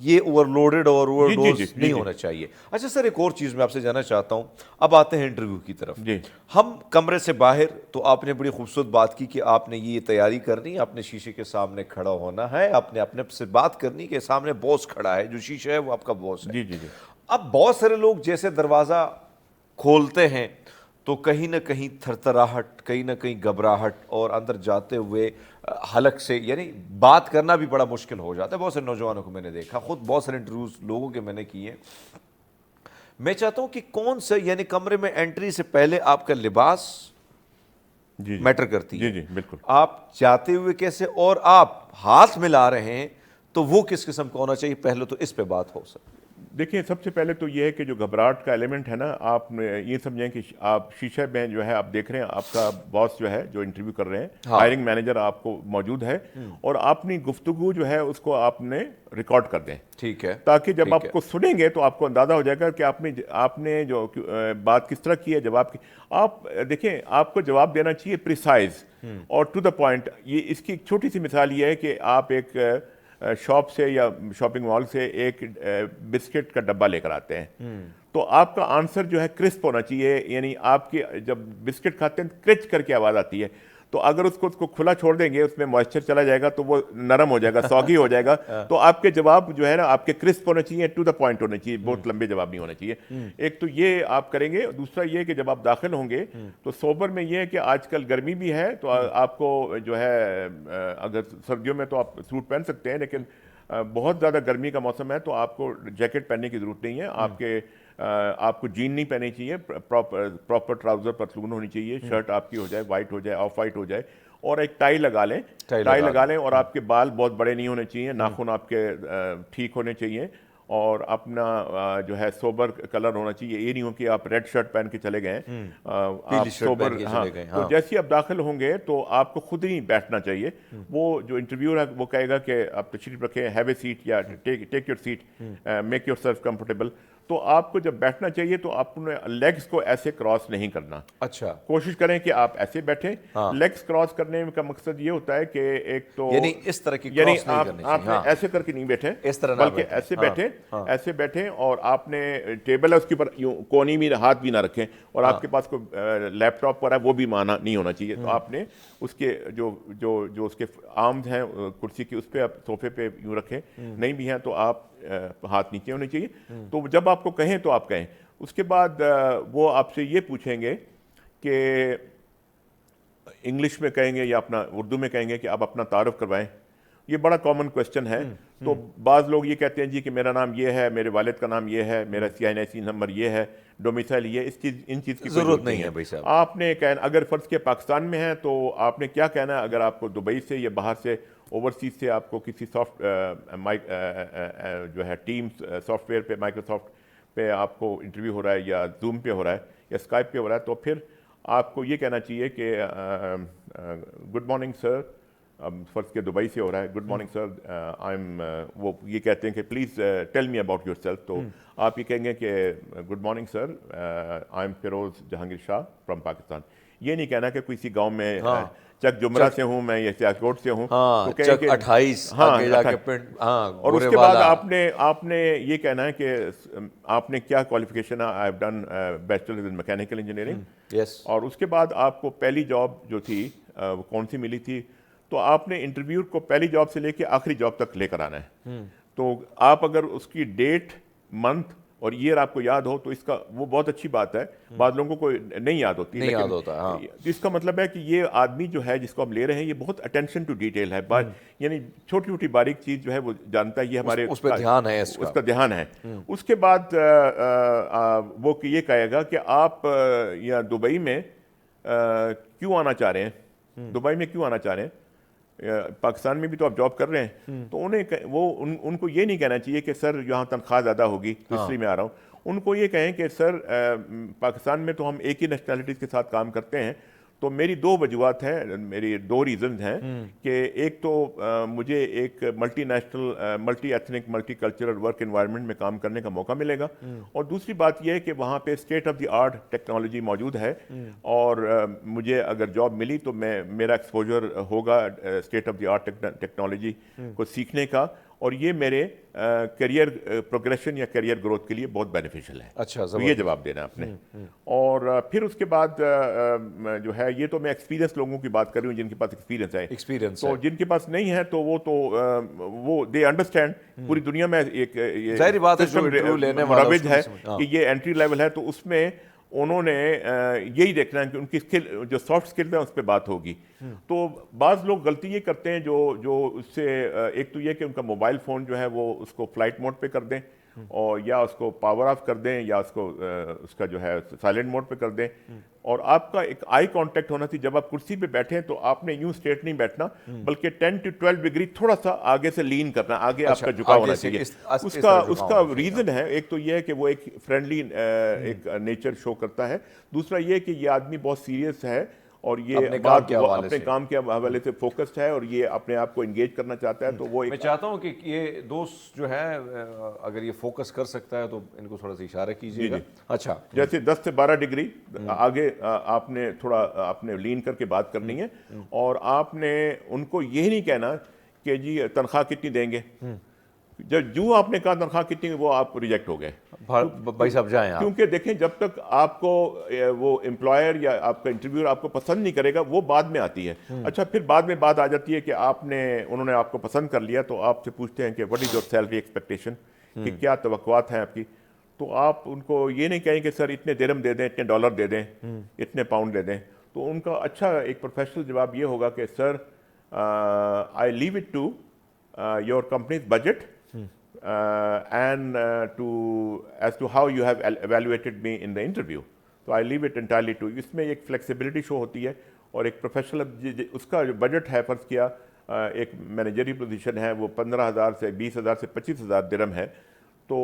یہ اوور لوڈڈ اور اوور جی، ڈوز جی، نہیں ہونا چاہیے. اچھا سر، ایک اور چیز میں آپ سے جاننا چاہتا ہوں. اب آتے ہیں انٹرویو کی طرف. جی. ہم کمرے سے باہر تو آپ نے بڑی خوبصورت بات کی کہ آپ نے یہ تیاری کرنی ہے, آپ نے شیشے کے سامنے کھڑا ہونا ہے, آپ نے اپنے سے بات کرنی کہ سامنے باس کھڑا ہے, جو شیشہ ہے وہ آپ کا باس ہے. جی جی جی. اب بہت سارے لوگ جیسے دروازہ کھولتے ہیں تو کہیں نہ کہیں تھرتھراہٹ, کہیں نہ کہیں گھبراہٹ, اور اندر جاتے ہوئے حلق سے یعنی بات کرنا بھی بڑا مشکل ہو جاتا ہے. بہت سے نوجوانوں کو میں نے دیکھا, خود بہت سارے انٹرویوز لوگوں کے میں نے کیے. میں چاہتا ہوں کہ کون سا یعنی کمرے میں انٹری سے پہلے آپ کا لباس جی جی میٹر کرتی ہے. جی جی بالکل. آپ جاتے ہوئے کیسے, اور آپ ہاتھ ملا رہے ہیں تو وہ کس قسم کا ہونا چاہیے, پہلے تو اس پہ بات ہو سکتی. دیکھیں سب سے پہلے تو یہ ہے کہ جو گھبراہٹ کا ایلیمنٹ ہے نا, آپ یہ سمجھیں کہ آپ شیشے میں جو ہے آپ دیکھ رہے ہیں آپ کا باس جو ہے جو انٹرویو کر رہے ہیں, ہائرنگ مینیجر آپ کو موجود ہے, اور اپنی گفتگو جو ہے اس کو آپ نے ریکارڈ کر دیں. ٹھیک ہے, تاکہ جب آپ کو سنیں گے تو آپ کو اندازہ ہو جائے گا کہ آپ نے جو بات کس طرح کی ہے. جواب کی آپ دیکھیں, آپ کو جواب دینا چاہیے پریسائز اور ٹو دا پوائنٹ. یہ اس کی ایک چھوٹی سی مثال یہ ہے کہ آپ ایک شاپ سے یا شاپنگ مال سے ایک بسکٹ کا ڈبہ لے کر آتے ہیں, تو آپ کا آنسر جو ہے کرسپ ہونا چاہیے. یعنی آپ کی جب بسکٹ کھاتے ہیں کرچ کر کے آواز آتی ہے, تو اگر اس کو کھلا چھوڑ دیں گے اس میں موئسچر چلا جائے گا تو وہ نرم ہو جائے گا, سوگی ہو جائے گا. تو آپ کے جواب جو ہے نا آپ کے کرسپ ہونے چاہیے, ٹو دا پوائنٹ ہونے چاہیے, بہت لمبے جواب نہیں ہونے چاہیے. ایک تو یہ آپ کریں گے. دوسرا یہ کہ جب آپ داخل ہوں گے تو سوبر میں یہ ہے کہ آج کل گرمی بھی ہے, تو آپ کو جو ہے اگر سردیوں میں تو آپ سوٹ پہن سکتے ہیں, لیکن بہت زیادہ گرمی کا موسم ہے تو آپ کو جیکٹ پہننے کی ضرورت نہیں ہے. آپ کو جین نہیں پہننی چاہیے, پراپر ٹراؤزر پتلون ہونی چاہیے, شرٹ آپ کی ہو جائے وائٹ ہو جائے, آف وائٹ ہو جائے, اور ایک ٹائی لگا لیں. ٹائی لگا لیں, اور آپ کے بال بہت بڑے نہیں ہونے چاہیے, ناخن آپ کے ٹھیک ہونے چاہیے, اور اپنا جو ہے سوبر کلر ہونا چاہیے. یہ نہیں ہو کہ آپ ریڈ شرٹ پہن کے چلے گئے, آپ سوبر. ہاں, تو جیسے ہی آپ داخل ہوں گے تو آپ کو خود ہی بیٹھنا چاہیے. وہ جو انٹرویور ہے وہ کہے گا کہ آپ تشریف رکھیں, ہیو اے سیٹ یا take your seat, make yourself comfortable. تو آپ کو جب بیٹھنا چاہیے تو آپ نے لیگز کو ایسے کراس نہیں کرنا. اچھا, کوشش کریں کہ آپ ایسے بیٹھیں. لیگز کراس کرنے کا مقصد یہ ہوتا ہے کہ ایک تو یعنی اس طرح کی یعنی کراس نہیں کرنی آپ نے چاہیے, ایسے کر کے نہیں بیٹھے, اس طرح بلکہ ایسے بیٹھیں, ایسے بیٹھیں, اور آپ نے ٹیبل ہے اس کے اوپر یوں کونی میں ہاتھ بھی نہ رکھیں, اور آپ کے پاس کوئی لیپ ٹاپ پر ہے وہ بھی مانا نہیں ہونا چاہیے. تو آپ نے اس کے جو اس کے آرمز ہیں کرسی کی اس پہ آپ صوفے پہ یوں رکھیں, نہیں بھی ہیں تو آپ ہاتھ نیچے ہونے چاہیے. تو جب آپ کو کہیں تو آپ کہیں. اس کے بعد وہ آپ سے یہ پوچھیں گے کہ انگلش میں کہیں گے یا اپنا اردو میں کہیں گے کہ آپ اپنا تعارف کروائیں. یہ بڑا کامن کوسچن ہے. تو بعض لوگ یہ کہتے ہیں جی کہ میرا نام یہ ہے, میرے والد کا نام یہ ہے, میرا CINC نمبر یہ ہے, ڈومیسائل یہ, ان چیز کی ضرورت نہیں ہے بھائی صاحب. آپ نے کہنا اگر فرض کے پاکستان میں ہے تو آپ نے کیا کہنا ہے. اگر آپ کو دبئی سے یا باہر سے اوورسیز سے آپ کو کسی سافٹ جو ہے ٹیمز سافٹ ویئر پہ, مائکروسافٹ پہ آپ کو انٹرویو ہو رہا ہے, یا زوم پہ ہو رہا ہے, یا اسکائپ پہ ہو رہا ہے, تو پھر آپ کو یہ کہنا چاہیے کہ گڈ مارننگ سر. فرض کے دبئی سے ہو رہا ہے, good morning sir, I am, وہ یہ کہتے ہیں کہ please tell me about yourself. تو آپ یہ کہیں گے کہ good morning sir, I am Feroz Jahangir Shah from Pakistan. یہ نہیں کہنا کہ کسی گاؤں میں چک جمرہ سے ہوں میں یا سیاکوٹ سے ہوں, تو کہیں کہ 28 آگے جا کے پنڈ. اور اس کے بعد آپ نے یہ کہنا ہے کہ آپ نے کیا کوالیفیکیشن ہے. I have done bachelor in mechanical engineering. اور اس کے بعد آپ کو پہلی جاب جو تھی وہ کون سی ملی تھی. تو آپ نے انٹرویو کو پہلی جاب سے لے کے آخری جاب تک لے کر آنا ہے. تو آپ اگر اس کی ڈیٹ, منتھ اور ایئر آپ کو یاد ہو تو اس کا وہ بہت اچھی بات ہے. بعض لوگوں کو نہیں یاد ہوتی, نہیں یاد ہوتا. اس کا مطلب ہے کہ یہ آدمی جو ہے جس کو ہم لے رہے ہیں یہ بہت اٹینشن ٹو ڈیٹیل ہے. یعنی چھوٹی چھوٹی باریک چیز جو ہے وہ جانتا ہے, یہ ہمارے اس پہ دھیان ہے, اس کا دھیان ہے. اس کے بعد وہ یہ کہے گا کہ آپ یا دبئی میں کیوں آنا چاہ رہے ہیں, دبئی میں کیوں آنا چاہ رہے ہیں, پاکستان میں بھی تو آپ جاب کر رہے ہیں. تو ان کو یہ نہیں کہنا چاہیے کہ سر یہاں تنخواہ زیادہ ہوگی اس لیے میں آ رہا ہوں. ان کو یہ کہیں کہ سر پاکستان میں تو ہم ایک ہی نیشنلٹیز کے ساتھ کام کرتے ہیں, تو میری 2 وجوہات ہیں, میری 2 ریزنز ہیں. کہ ایک تو مجھے ایک multi national, multi ethnic, multi cultural work environment میں کام کرنے کا موقع ملے گا. اور دوسری بات یہ ہے کہ وہاں پہ state of the art technology موجود ہے, اور مجھے اگر جاب ملی تو میرا ایکسپوجر ہوگا state of the art technology کو سیکھنے کا. اور یہ میرے کیریئر پروگریشن یا کیریئر گروتھ کے لیے بہت بینیفیشل ہے. اچھا تو یہ جواب دینا آپ نے. اور پھر اس کے بعد جو ہے یہ تو میں ایکسپیرینس لوگوں کی بات کر رہی ہوں جن کے پاس ایکسپیرینس ہے. تو جن کے پاس نہیں ہے تو وہ دے انڈرسٹینڈ پوری دنیا میں ایک ظاہری بات ہے مروج ہے کہ یہ انٹری لیول ہے, تو اس میں انہوں نے یہی دیکھنا ہے کہ ان کی اسکل جو سافٹ اسکل ہے اس پہ بات ہوگی. تو بعض لوگ غلطی یہ کرتے ہیں جو اس سے ایک تو یہ کہ ان کا موبائل فون جو ہے وہ اس کو فلائٹ موڈ پہ کر دیں, اور یا اس کو پاور آف کر دیں, یا اس کا جو ہے سائلنٹ موڈ پہ کر دیں. اور آپ کا ایک آئی کانٹیکٹ ہونا چاہیے. جب آپ کرسی پہ بیٹھیں تو آپ نے یوں اسٹریٹ نہیں بیٹھنا, بلکہ 10 to 12 ڈگری تھوڑا سا آگے سے لین کرنا, آگے آپ کا جھکاؤ ہونا چاہیے. اس کا ریزن ہے, ایک تو یہ ہے کہ وہ ایک فرینڈلی ایک نیچر شو کرتا ہے. دوسرا یہ کہ یہ آدمی بہت سیریس ہے اور یہ اپنے کام کے حوالے سے فوکسڈ ہے, اور یہ اپنے آپ کو انگیج کرنا چاہتا ہے. تو وہ میں چاہتا ہوں کہ یہ دوست جو ہے اگر یہ فوکس کر سکتا ہے تو ان کو تھوڑا سا اشارہ کیجیے گا. اچھا, جیسے 10 سے 12 ڈگری آگے آپ نے تھوڑا اپنے لین کر کے بات کرنی ہے, اور آپ نے ان کو یہ نہیں کہنا کہ جی تنخواہ کتنی دیں گے. جو آپ نے کہا تنخواہ کتنی, وہ آپ ریجیکٹ ہو گئے بھائی صاحب جائیں آپ. کیونکہ دیکھیں جب تک آپ کو وہ امپلائر یا آپ کا انٹرویور آپ کو پسند نہیں کرے گا, وہ بعد میں آتی ہے. اچھا, پھر بعد میں بات آ جاتی ہے کہ انہوں نے آپ کو پسند کر لیا, تو آپ سے پوچھتے ہیں کہ what is your salary expectation, کہ کیا توقعات ہیں آپ کی. تو آپ ان کو یہ نہیں کہیں کہ سر اتنے درہم دے دیں, اتنے ڈالر دے دیں, اتنے پاؤنڈ دے دیں. تو ان کا اچھا ایک پروفیشنل جواب یہ ہوگا کہ sir I leave it to your company's budget and as to how you have evaluated me in the interview. So I leave it entirely to you. اس میں ایک فلیکسیبلٹی شو ہوتی ہے, اور ایک پروفیشنل اس کا جو بجٹ ہے, فرض کیا ایک مینیجری پوزیشن ہے, وہ 15,000 سے 20,000 سے 25,000 درہم ہے, تو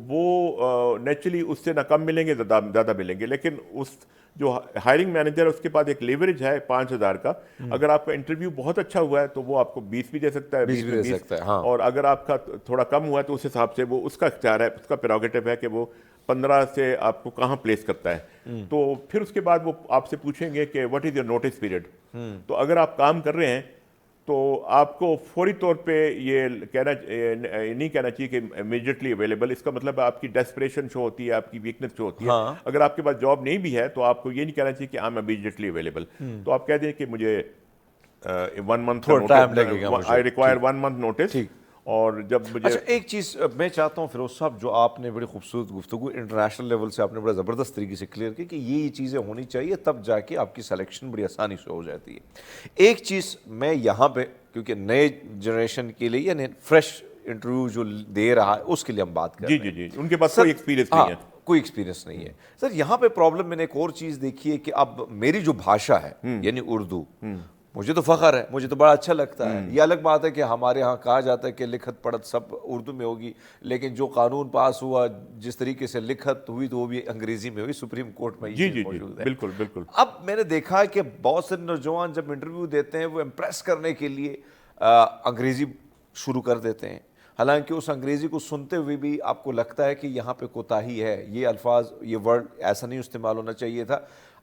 وہ نیچرلی اس سے نہ کم ملیں گے, زیادہ ملیں گے. لیکن اس جو ہائرنگ مینیجر ہے اس کے پاس ایک لیوریج ہے 5,000 کا. اگر آپ کا انٹرویو بہت اچھا ہوا ہے تو وہ آپ کو 20 بھی دے سکتا ہے, 20 بھی دے سکتا ہے. اور اگر آپ کا تھوڑا کم ہوا ہے تو اس حساب سے وہ اس کا اختیار ہے, اس کا پریروگیٹو ہے کہ وہ 15 سے آپ کو کہاں پلیس کرتا ہے. تو پھر اس کے بعد وہ آپ سے پوچھیں گے کہ what is your notes period. تو اگر آپ کام کر رہے ہیں تو آپ کو فوری طور پہ یہ نہیں کہنا چاہیے کہ امیڈیٹلی اویلیبل. اس کا مطلب آپ کی ڈیسپریشن شو ہوتی ہے, آپ کی ویکنس شو ہوتی ہے. اگر آپ کے پاس جاب نہیں بھی ہے تو آپ کو یہ نہیں کہنا چاہیے کہ آئی ایم امیڈیٹلی اویلیبل. تو آپ کہہ دیں کہ مجھے 1 month I require 1 month notice. اور جب مجھے اچھا ایک چیز میں چاہتا ہوں فیروز صاحب, جو آپ نے بڑی خوبصورت گفتگو انٹرنیشنل لیول سے آپ نے بڑا زبردست طریقے سے کلیئر کی کہ یہ چیزیں ہونی چاہیے, تب جا کے آپ کی سلیکشن بڑی آسانی سے ہو جاتی ہے. ایک چیز میں یہاں پہ, کیونکہ نئے جنریشن کے لیے یعنی فریش انٹرویو جو دے رہا ہے اس کے لیے ہم بات کر رہے ہیں. جی ان کے پاس کوئی ایکسپیرینس نہیں ہے, کوئی ایکسپیرینس نہیں ہے. سر یہاں پہ پرابلم میں نے ایک اور چیز دیکھی ہے کہ اب میری جو بھاشا ہے یعنی اردو, مجھے تو فخر ہے, مجھے تو بڑا اچھا لگتا ہے. یہ الگ بات ہے کہ ہمارے ہاں کہا جاتا ہے کہ لکھت پڑھت سب اردو میں ہوگی, لیکن جو قانون پاس ہوا جس طریقے سے لکھت ہوئی تو وہ بھی انگریزی میں ہوئی, سپریم کورٹ میں یہ موجود ہے. بالکل بالکل. اب میں نے دیکھا ہے کہ بہت سے نوجوان جب انٹرویو دیتے ہیں وہ امپریس کرنے کے لیے انگریزی شروع کر دیتے ہیں, حالانکہ اس انگریزی کو سنتے ہوئے بھی آپ کو لگتا ہے کہ یہاں پہ کوتاہی ہے, یہ الفاظ یہ ورڈ ایسا نہیں استعمال ہونا چاہیے تھا.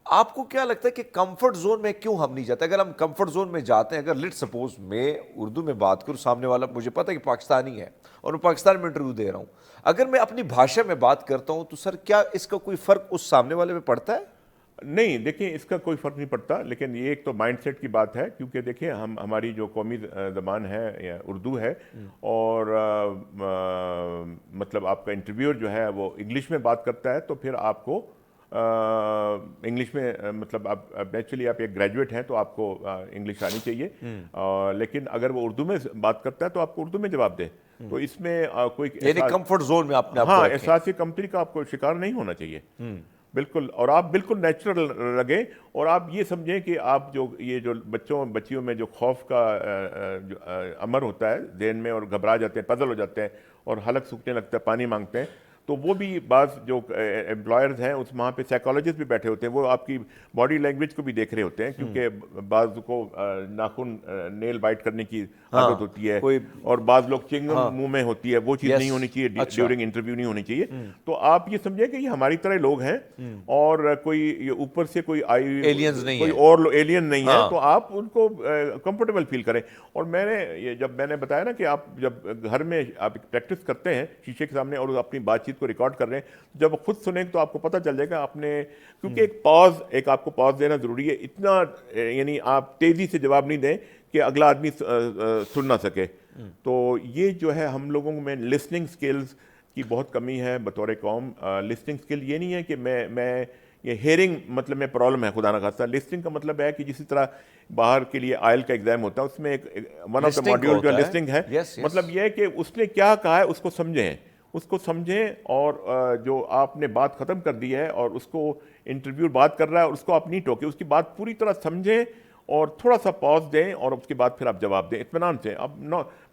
آپ کو کیا لگتا ہے کہ کمفرٹ زون میں کیوں ہم نہیں جاتے؟ اگر ہم کمفرٹ زون میں جاتے ہیں, اگر لیٹ سپوز میں اردو میں بات کروں, سامنے والا مجھے پتہ ہے کہ پاکستانی ہے اور میں پاکستان میں انٹرویو دے رہا ہوں, اگر میں اپنی بھاشا میں بات کرتا ہوں تو سر کیا اس کا کوئی فرق اس سامنے والے میں پڑتا ہے؟ نہیں, دیکھیں اس کا کوئی فرق نہیں پڑتا, لیکن یہ ایک تو مائنڈ سیٹ کی بات ہے. کیونکہ دیکھیں ہماری جو قومی زبان ہے اردو ہے, اور مطلب آپ کا انٹرویور جو ہے وہ انگلش میں بات کرتا ہے, تو پھر آپ کو انگلش میں مطلب آپ نیچرلی آپ ایک گریجویٹ ہیں تو آپ کو انگلش آنی چاہیے. لیکن اگر وہ اردو میں بات کرتا ہے تو آپ کو اردو میں جواب دیں. تو اس میں کوئی کمفرٹ زون میں آپ نے احساس کمپنی کا آپ کو شکار نہیں ہونا چاہیے. بالکل. اور آپ بالکل نیچرل لگیں, اور آپ یہ سمجھیں کہ آپ یہ جو بچیوں میں جو خوف کا امر ہوتا ہے ذہن میں, اور گھبرا جاتے ہیں, پزل ہو جاتے ہیں, اور حلق سوکھنے لگتا ہے, پانی مانگتے ہیں, تو وہ بھی بعض جو امپلائرز ہیں اس وہاں پہ سائیکالوجسٹ بھی بیٹھے ہوتے ہیں, وہ آپ کی باڈی لینگویج کو بھی دیکھ رہے ہوتے ہیں, کیونکہ بعض کو ناخن نیل بائٹ کرنے کی عادت ہوتی ہے, اور بعض لوگ چنگم منہ میں ہوتی ہے, وہ چیز نہیں ہونی چاہیے, ڈیورنگ انٹرویو نہیں ہونی چاہیے. تو آپ یہ سمجھیں کہ یہ ہماری طرح لوگ ہیں, اور کوئی اوپر سے کوئی کوئی اور ایلین نہیں ہے, تو آپ ان کو کمفرٹیبل فیل کریں. اور جب میں نے بتایا نا کہ آپ جب گھر میں آپ پریکٹس کرتے ہیں شیشے کے سامنے اور اپنی بات چیت کو ریکارڈ کر رہے ہیں, جب خود سنیں تو آپ کو پتہ چل جائے گا آپ نے, کیونکہ ایک آپ کو پاز دینا ضروری ہے. اتنا یعنی آپ تیزی سے جواب نہیں دیں کہ اگلا آدمی سن نہ سکے. تو یہ جو ہے ہم لوگوں میں لسننگ سکلز کی بہت کمی ہے بطور قوم. لسننگ سکل یہ نہیں ہے کہ میں یہ ہیئرنگ مطلب میں پرابلم ہے, خدا نہ خواستہ. لسننگ کا مطلب ہے کہ جسی طرح باہر کے لیے آئل کا ایگزام ہوتا ہے, اس میں ایک ون آف دا ماڈیول جو لسننگ ہے, مطلب یہ ہے کہ اس نے کیا کہا ہے اس کو سمجھیں, اور جو آپ نے بات ختم کر دی ہے اور اس کو انٹرویو بات کر رہا ہے اور اس کو آپ نہیں ٹوکیں, اس کی بات پوری طرح سمجھیں اور تھوڑا سا پاز دیں, اور اس کے بعد پھر آپ جواب دیں اطمینان سے. اب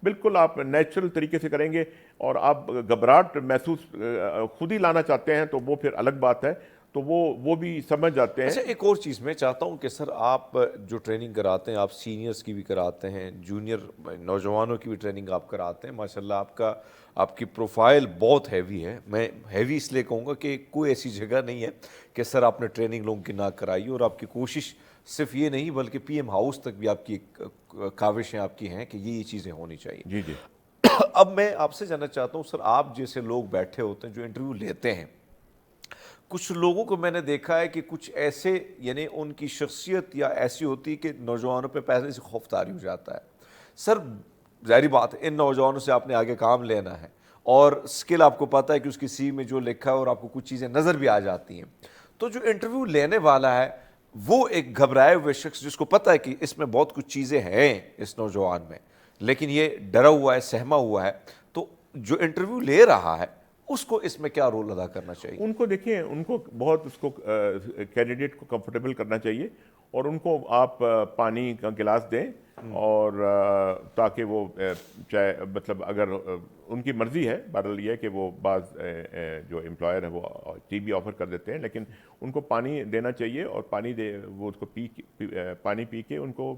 بالکل آپ نیچرل طریقے سے کریں گے, اور آپ گھبراہٹ محسوس خود ہی لانا چاہتے ہیں تو وہ پھر الگ بات ہے, تو وہ بھی سمجھ جاتے ہیں. اچھا, ایک اور چیز میں چاہتا ہوں کہ سر آپ جو ٹریننگ کراتے ہیں, آپ سینئرز کی بھی کراتے ہیں, جونیئر نوجوانوں کی بھی ٹریننگ آپ کراتے ہیں, ماشاءاللہ آپ کی پروفائل بہت ہیوی ہے. میں ہیوی اس لیے کہوں گا کہ کوئی ایسی جگہ نہیں ہے کہ سر آپ نے ٹریننگ لوگوں کی نہ کرائی, اور آپ کی کوشش صرف یہ نہیں بلکہ پی ایم ہاؤس تک بھی آپ کی کاوشیں آپ کی ہیں کہ یہ چیزیں ہونی چاہیے. جی جی. اب میں آپ سے جاننا چاہتا ہوں سر, آپ جیسے لوگ بیٹھے ہوتے ہیں جو انٹرویو لیتے ہیں, کچھ لوگوں کو میں نے دیکھا ہے کہ کچھ ایسے یعنی ان کی شخصیت یا ایسی ہوتی ہے کہ نوجوانوں پہ پہلے سے خوف طاری ہو جاتا ہے. سر ظاہری بات ہے ان نوجوانوں سے آپ نے آگے کام لینا ہے, اور اسکل آپ کو پتہ ہے کہ اس کی سی میں جو لکھا ہے, اور آپ کو کچھ چیزیں نظر بھی آ جاتی ہیں. تو جو انٹرویو لینے والا ہے وہ ایک گھبرائے ہوئے شخص جس کو پتہ ہے کہ اس میں بہت کچھ چیزیں ہیں اس نوجوان میں, لیکن یہ ڈرا ہوا ہے, سہما ہوا ہے, تو جو انٹرویو لے رہا ہے اس کو اس میں کیا رول ادا کرنا چاہیے؟ ان کو دیکھیں, ان کو بہت اس کو کینڈیڈیٹ کو کمفرٹیبل کرنا چاہیے, اور ان کو آپ پانی کا گلاس دیں, اور تاکہ وہ چاہے مطلب اگر ان کی مرضی ہے, بہرحال یہ ہے کہ وہ بعض جو امپلائر ہیں وہ ٹی بھی آفر کر دیتے ہیں, لیکن ان کو پانی دینا چاہیے, اور وہ اس کو پانی پی کے ان کو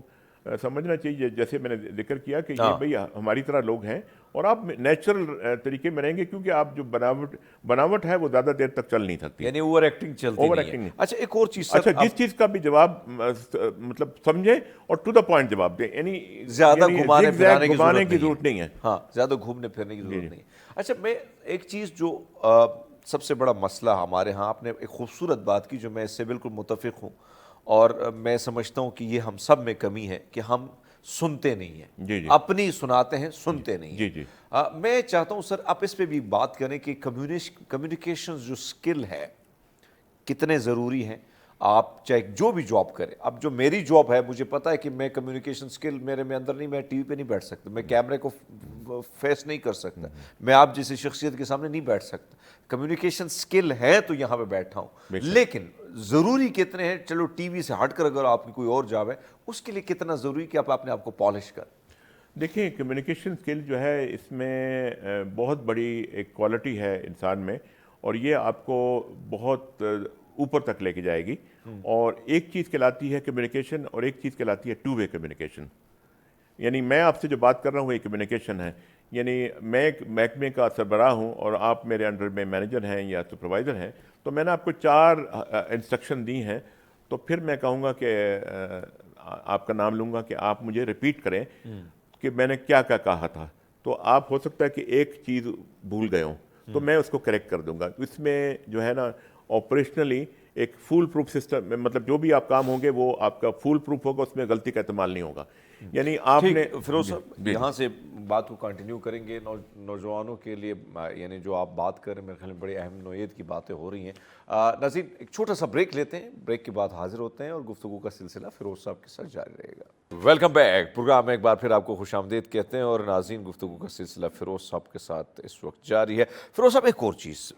سمجھنا چاہیے, جیسے میں نے ذکر کیا کہ یہ بھئی ہماری طرح لوگ ہیں, اور آپ نیچرل طریقے میں رہیں گے, کیونکہ آپ جو بناوٹ ہے وہ زیادہ دیر تک چل نہیں سکتی, یعنی اوور ایکٹنگ چلتی نہیں ہے. اچھا, ایک اور چیز, اچھا جس چیز کا بھی جواب مطلب سمجھیں اور ٹو دا پوائنٹ جواب دیں, یعنی زیادہ گھمانے پھرانے کی ضرورت نہیں ہے. ہاں, زیادہ گھومنے پھرنے کی ضرورت نہیں. اچھا, میں ایک چیز جو سب سے بڑا مسئلہ ہمارے ہاں, آپ نے ایک خوبصورت بات کی جو میں اس سے بالکل متفق ہوں, اور میں سمجھتا ہوں کہ یہ ہم سب میں کمی ہے کہ ہم سنتے نہیں ہیں, اپنی سناتے ہیں, سنتے نہیں ہیں. میں چاہتا ہوں سر آپ اس پہ بھی بات کریں کہ کمیونیکیشن جو سکل ہے کتنے ضروری ہیں. آپ چاہے جو بھی جاب کریں, اب جو میری جاب ہے مجھے پتا ہے کہ میں کمیونیکیشن سکل میرے میں اندر نہیں, میں ٹی وی پہ نہیں بیٹھ سکتا, میں کیمرے کو فیس نہیں کر سکتا, میں آپ جیسی شخصیت کے سامنے نہیں بیٹھ سکتا. کمیونیکیشن سکل ہے تو یہاں پہ بیٹھا ہوں, لیکن ضروری کتنے ہیں, چلو ٹی وی سے ہٹ کر اگر آپ کی کوئی اور جاب ہے اس کے لیے کتنا ضروری کہ آپ اپنے آپ کو پالش کریں؟ دیکھیں, کمیونیکیشن سکل جو ہے اس میں بہت بڑی ایک کوالٹی ہے انسان میں, اور یہ آپ کو بہت اوپر تک لے کے جائے گی. اور ایک چیز کہلاتی ہے کمیونیکیشن, اور ایک چیز کہلاتی ہے ٹو وے کمیونیکیشن. یعنی میں آپ سے جو بات کر رہا ہوں وہ ایک کمیونیکیشن ہے, یعنی میں ایک محکمے کا سربراہ ہوں اور آپ میرے انڈر میں مینیجر ہیں یا سپروائزر ہیں, تو میں نے آپ کو 4 انسٹرکشن دی ہیں, تو پھر میں کہوں گا کہ آپ کا نام لوں گا کہ آپ مجھے ریپیٹ کریں کہ میں نے کیا کیا کہا تھا. تو آپ ہو سکتا ہے کہ ایک چیز بھول گئے ہوں, تو میں اس کو کریکٹ کر دوں گا. اس میں جو ہے نا آپریشنلی ایک فول پروف سسٹم, مطلب جو بھی آپ کام ہوں گے وہ آپ کا فول پروف ہوگا, اس میں غلطی کا احتمال نہیں ہوگا. یعنی آپ نے فیروز صاحب یہاں سے بات کو کنٹینیو کریں گے. نوجوانوں کے لیے یعنی جو آپ بات کر رہے ہیں میرے خیال میں بڑی اہم نوعیت کی باتیں ہو رہی ہیں. ناظرین, ایک چھوٹا سا بریک لیتے ہیں, بریک کے بعد حاضر ہوتے ہیں اور گفتگو کا سلسلہ فیروز صاحب کے ساتھ جاری رہے گا. ویلکم بیک, پروگرام میں ایک بار پھر آپ کو خوش آمدید کہتے ہیں, اور ناظرین گفتگو کا سلسلہ فیروز صاحب کے ساتھ اس وقت جاری ہے. فیروز صاحب, ایک اور چیز,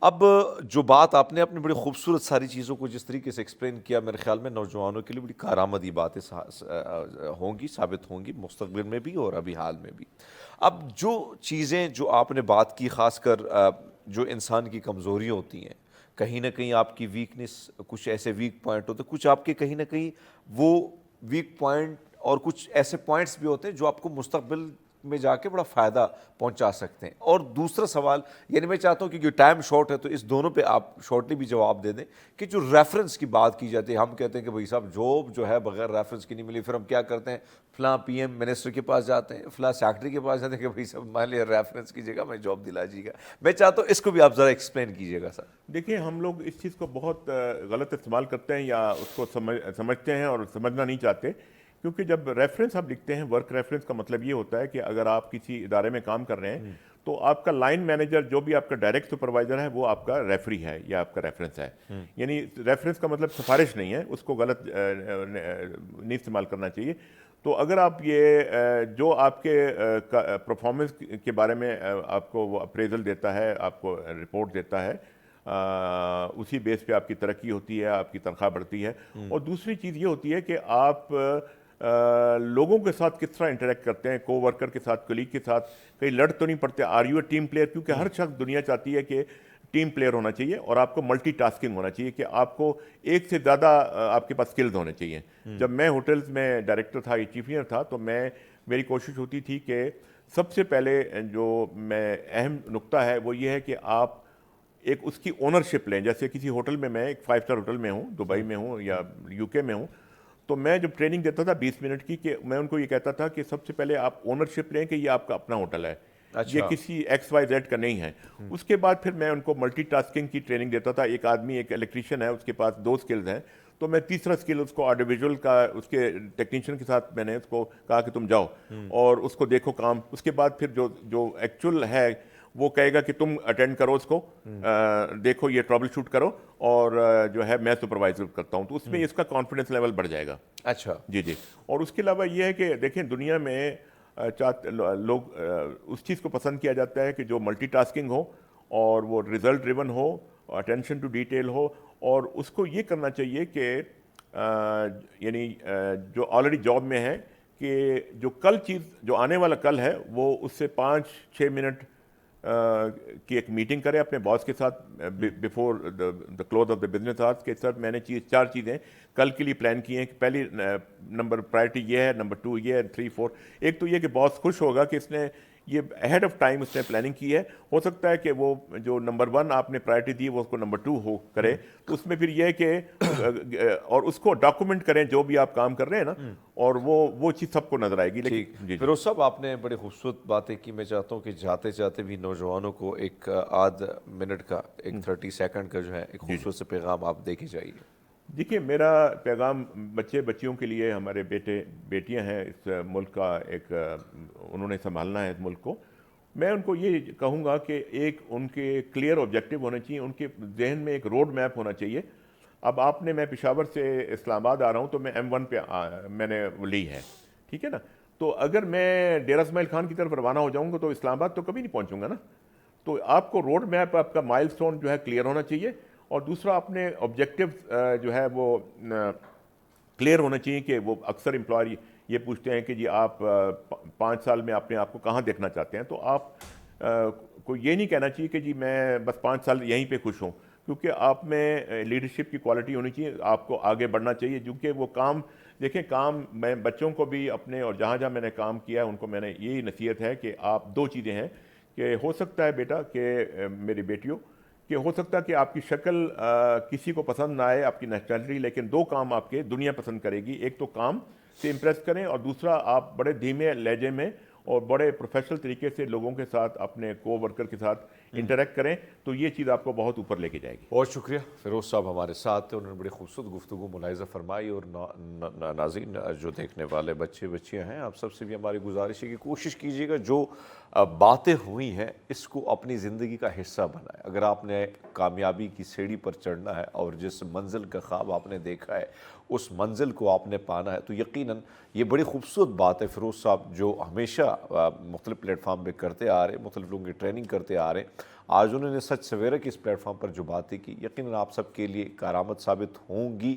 اب جو بات آپ نے اپنی بڑی خوبصورت ساری چیزوں کو جس طریقے سے ایکسپلین کیا, میرے خیال میں نوجوانوں کے لیے بڑی کارآمدی باتیں ہوں گی, ثابت ہوں گی مستقبل میں بھی اور ابھی حال میں بھی. اب جو چیزیں جو آپ نے بات کی, خاص کر جو انسان کی کمزوریاں ہوتی ہیں، کہیں نہ کہیں آپ کی ویکنس، کچھ ایسے ویک پوائنٹ ہوتے ہیں، کچھ آپ کے کہیں نہ کہیں وہ ویک پوائنٹ اور کچھ ایسے پوائنٹس بھی ہوتے ہیں جو آپ کو مستقبل میں جا کے بڑا فائدہ پہنچا سکتے ہیں. اور دوسرا سوال، یعنی میں چاہتا ہوں کہ ٹائم شارٹ ہے تو اس دونوں پہ آپ شارٹلی بھی جواب دے دیں کہ جو ریفرنس کی بات کی جاتی ہے، ہم کہتے ہیں کہ بھائی صاحب جاب جو ہے بغیر ریفرنس کی نہیں ملی، پھر ہم کیا کرتے ہیں، فلاں پی ایم منسٹر کے پاس جاتے ہیں، فلاں سیکرٹری کے پاس جاتے ہیں کہ بھائی صاحب مان لیے ریفرنس کی جگہ میں جاب دلا جیے گا. میں چاہتا ہوں اس کو بھی آپ ذرا ایکسپلین کیجیے گا سر. دیکھیں، ہم لوگ اس چیز کو بہت غلط استعمال کرتے ہیں یا اس کو سمجھتے ہیں اور سمجھنا نہیں چاہتے. کیونکہ جب ریفرنس آپ لکھتے ہیں، ورک ریفرنس کا مطلب یہ ہوتا ہے کہ اگر آپ کسی ادارے میں کام کر رہے ہیں تو آپ کا لائن مینیجر جو بھی آپ کا ڈائریکٹ سپروائزر ہے وہ آپ کا ریفری ہے یا آپ کا ریفرنس ہے. یعنی ریفرنس کا مطلب سفارش نہیں ہے، اس کو غلط نہیں استعمال کرنا چاہیے. تو اگر آپ یہ جو آپ کے پرفارمنس کے بارے میں آپ کو وہ اپریزل دیتا ہے، آپ کو رپورٹ دیتا ہے، اسی بیس پہ آپ کی ترقی ہوتی ہے، آپ کی تنخواہ بڑھتی ہے. اور دوسری چیز یہ ہوتی ہے کہ آپ لوگوں کے ساتھ کس طرح انٹریکٹ کرتے ہیں، کو ورکر کے ساتھ، کلیگ کے ساتھ. کہیں لڑ تو نہیں پڑتے، are you a team player? کیونکہ ہر شخص دنیا چاہتی ہے کہ ٹیم پلیئر ہونا چاہیے اور آپ کو ملٹی ٹاسکنگ ہونا چاہیے، کہ آپ کو ایک سے زیادہ آپ کے پاس سکلز ہونے چاہیے. جب میں ہوٹلز میں ڈائریکٹر تھا یا چیف انجینئر تھا تو میری کوشش ہوتی تھی کہ سب سے پہلے جو میں اہم نقطہ ہے وہ یہ ہے کہ آپ ایک اس کی اونرشپ لیں. جیسے کسی ہوٹل میں ایک 5 اسٹار ہوٹل میں ہوں، دبئی میں ہوں یا یو کے میں ہوں، تو میں جب ٹریننگ دیتا تھا 20 منٹ کی، کہ میں ان کو یہ کہتا تھا کہ سب سے پہلے آپ اونرشپ لیں کہ یہ آپ کا اپنا ہوٹل ہے، یہ کسی ایکس وائی زیڈ کا نہیں ہے. اس کے بعد پھر میں ان کو ملٹی ٹاسکنگ کی ٹریننگ دیتا تھا. ایک آدمی ایک الیکٹریشین ہے، اس کے پاس 2 سکلز ہیں، تو میں تیسرا سکل اس کو آڈیو ویژول کا، اس کے ٹیکنیشین کے ساتھ میں نے اس کو کہا کہ تم جاؤ اور اس کو دیکھو کام. اس کے بعد پھر جو ایکچوئل ہے وہ کہے گا کہ تم اٹینڈ کرو اس کو، دیکھو یہ ٹربل شوٹ کرو، اور جو ہے میں سپروائزر کرتا ہوں. تو اس میں اس کا کانفیڈنس لیول بڑھ جائے گا. اچھا جی. اور اس کے علاوہ یہ ہے کہ دیکھیں، دنیا میں لوگ اس چیز کو پسند کیا جاتا ہے کہ جو ملٹی ٹاسکنگ ہو اور وہ ریزلٹ ڈریون ہو، اٹینشن ٹو ڈیٹیل ہو. اور اس کو یہ کرنا چاہیے کہ یعنی جو آلریڈی جاب میں ہے، کہ جو کل چیز، جو آنے والا کل ہے، وہ اس سے 5-6 منٹ کی ایک میٹنگ کرے اپنے باس کے ساتھ before the close of the business hours, کے ساتھ میں نے 4 چیزیں کل کے لیے پلان کی ہیں. کہ پہلی نمبر پرائرٹی یہ ہے، نمبر 2 یہ ہے، 3 4. ایک تو یہ کہ باس خوش ہوگا کہ اس نے یہ اہیڈ آف ٹائم اس نے پلاننگ کی ہے. ہو سکتا ہے کہ وہ جو نمبر 1 آپ نے پرائرٹی دی وہ اس کو نمبر 2 ہو کرے. تو اس میں پھر یہ ہے کہ اور اس کو ڈاکومنٹ کریں جو بھی آپ کام کر رہے ہیں نا، اور وہ چیز سب کو نظر آئے گی. ٹھیک. فیروز صاحب، آپ نے بڑی خوبصورت باتیں کی. میں چاہتا ہوں کہ جاتے جاتے بھی نوجوانوں کو ایک آدھ منٹ کا، ایک 30 سیکنڈ کا جو ہے ایک خوبصورت سے پیغام آپ دے کے جائیے. دیکھیے، میرا پیغام بچیوں کے لیے، ہمارے بیٹے بیٹیاں ہیں اس ملک کا، ایک انہوں نے سنبھالنا ہے اس ملک کو. میں ان کو یہ کہوں گا کہ ایک ان کے کلیئر آبجیکٹیو ہونے چاہیے، ان کے ذہن میں ایک روڈ میپ ہونا چاہیے. اب میں پشاور سے اسلام آباد آ رہا ہوں تو میں M1 پہ میں نے لی ہے، ٹھیک ہے نا. تو اگر میں ڈیرہ اسماعیل خان کی طرف روانہ ہو جاؤں گا تو اسلام آباد تو کبھی نہیں پہنچوں گا نا. تو آپ کو روڈ میپ، آپ کا مائل سٹون جو ہے کلیئر ہونا چاہیے. اور دوسرا، اپنے آبجیکٹیو جو ہے وہ کلیئر ہونا چاہیے. کہ وہ اکثر امپلائی یہ پوچھتے ہیں کہ جی آپ 5 سال میں اپنے آپ کو کہاں دیکھنا چاہتے ہیں. تو آپ کو یہ نہیں کہنا چاہیے کہ جی میں بس 5 سال یہیں پہ خوش ہوں، کیونکہ آپ میں لیڈرشپ کی کوالٹی ہونی چاہیے. آپ کو آگے بڑھنا چاہیے، کیونکہ وہ کام، دیکھیں کام، میں بچوں کو بھی اپنے، اور جہاں میں نے کام کیا ہے ان کو میں نے یہی نصیحت ہے کہ آپ 2 چیزیں ہیں. کہ ہو سکتا ہے بیٹا، کہ میری بیٹیوں، کہ ہو سکتا ہے کہ آپ کی شکل کسی کو پسند نہ آئے، آپ کی نیشنلٹی، لیکن 2 کام آپ کے دنیا پسند کرے گی. ایک تو کام سے امپریس کریں، اور دوسرا آپ بڑے دھیمے لہجے میں اور بڑے پروفیشنل طریقے سے لوگوں کے ساتھ، اپنے کو ورکر کے ساتھ انٹریکٹ کریں. تو یہ چیز آپ کو بہت اوپر لے کے جائے گی. بہت شکریہ. فیروز صاحب ہمارے ساتھ تھے، انہوں نے بڑی خوبصورت گفتگو ملاحظہ فرمائی. اور ناظرین جو دیکھنے والے بچے بچیاں ہیں، آپ سب سے بھی ہماری گزارش ہے کہ کوشش کیجیے گا جو باتیں ہوئی ہیں اس کو اپنی زندگی کا حصہ بنائیں. اگر آپ نے کامیابی کی سیڑھی پر چڑھنا ہے اور جس منزل کا خواب آپ نے دیکھا ہے اس منزل کو آپ نے پانا ہے، تو یقیناً یہ بڑی خوبصورت بات ہے فیروز صاحب جو ہمیشہ مختلف پلیٹ فارم پہ کرتے آ رہے ہیں، مختلف لوگوں کی ٹریننگ کرتے آ رہے ہیں. آج انہوں نے سچ سویرا کی اس پلیٹ فارم پر جو باتیں کی، یقیناً آپ سب کے لیے کارآمد ثابت ہوں گی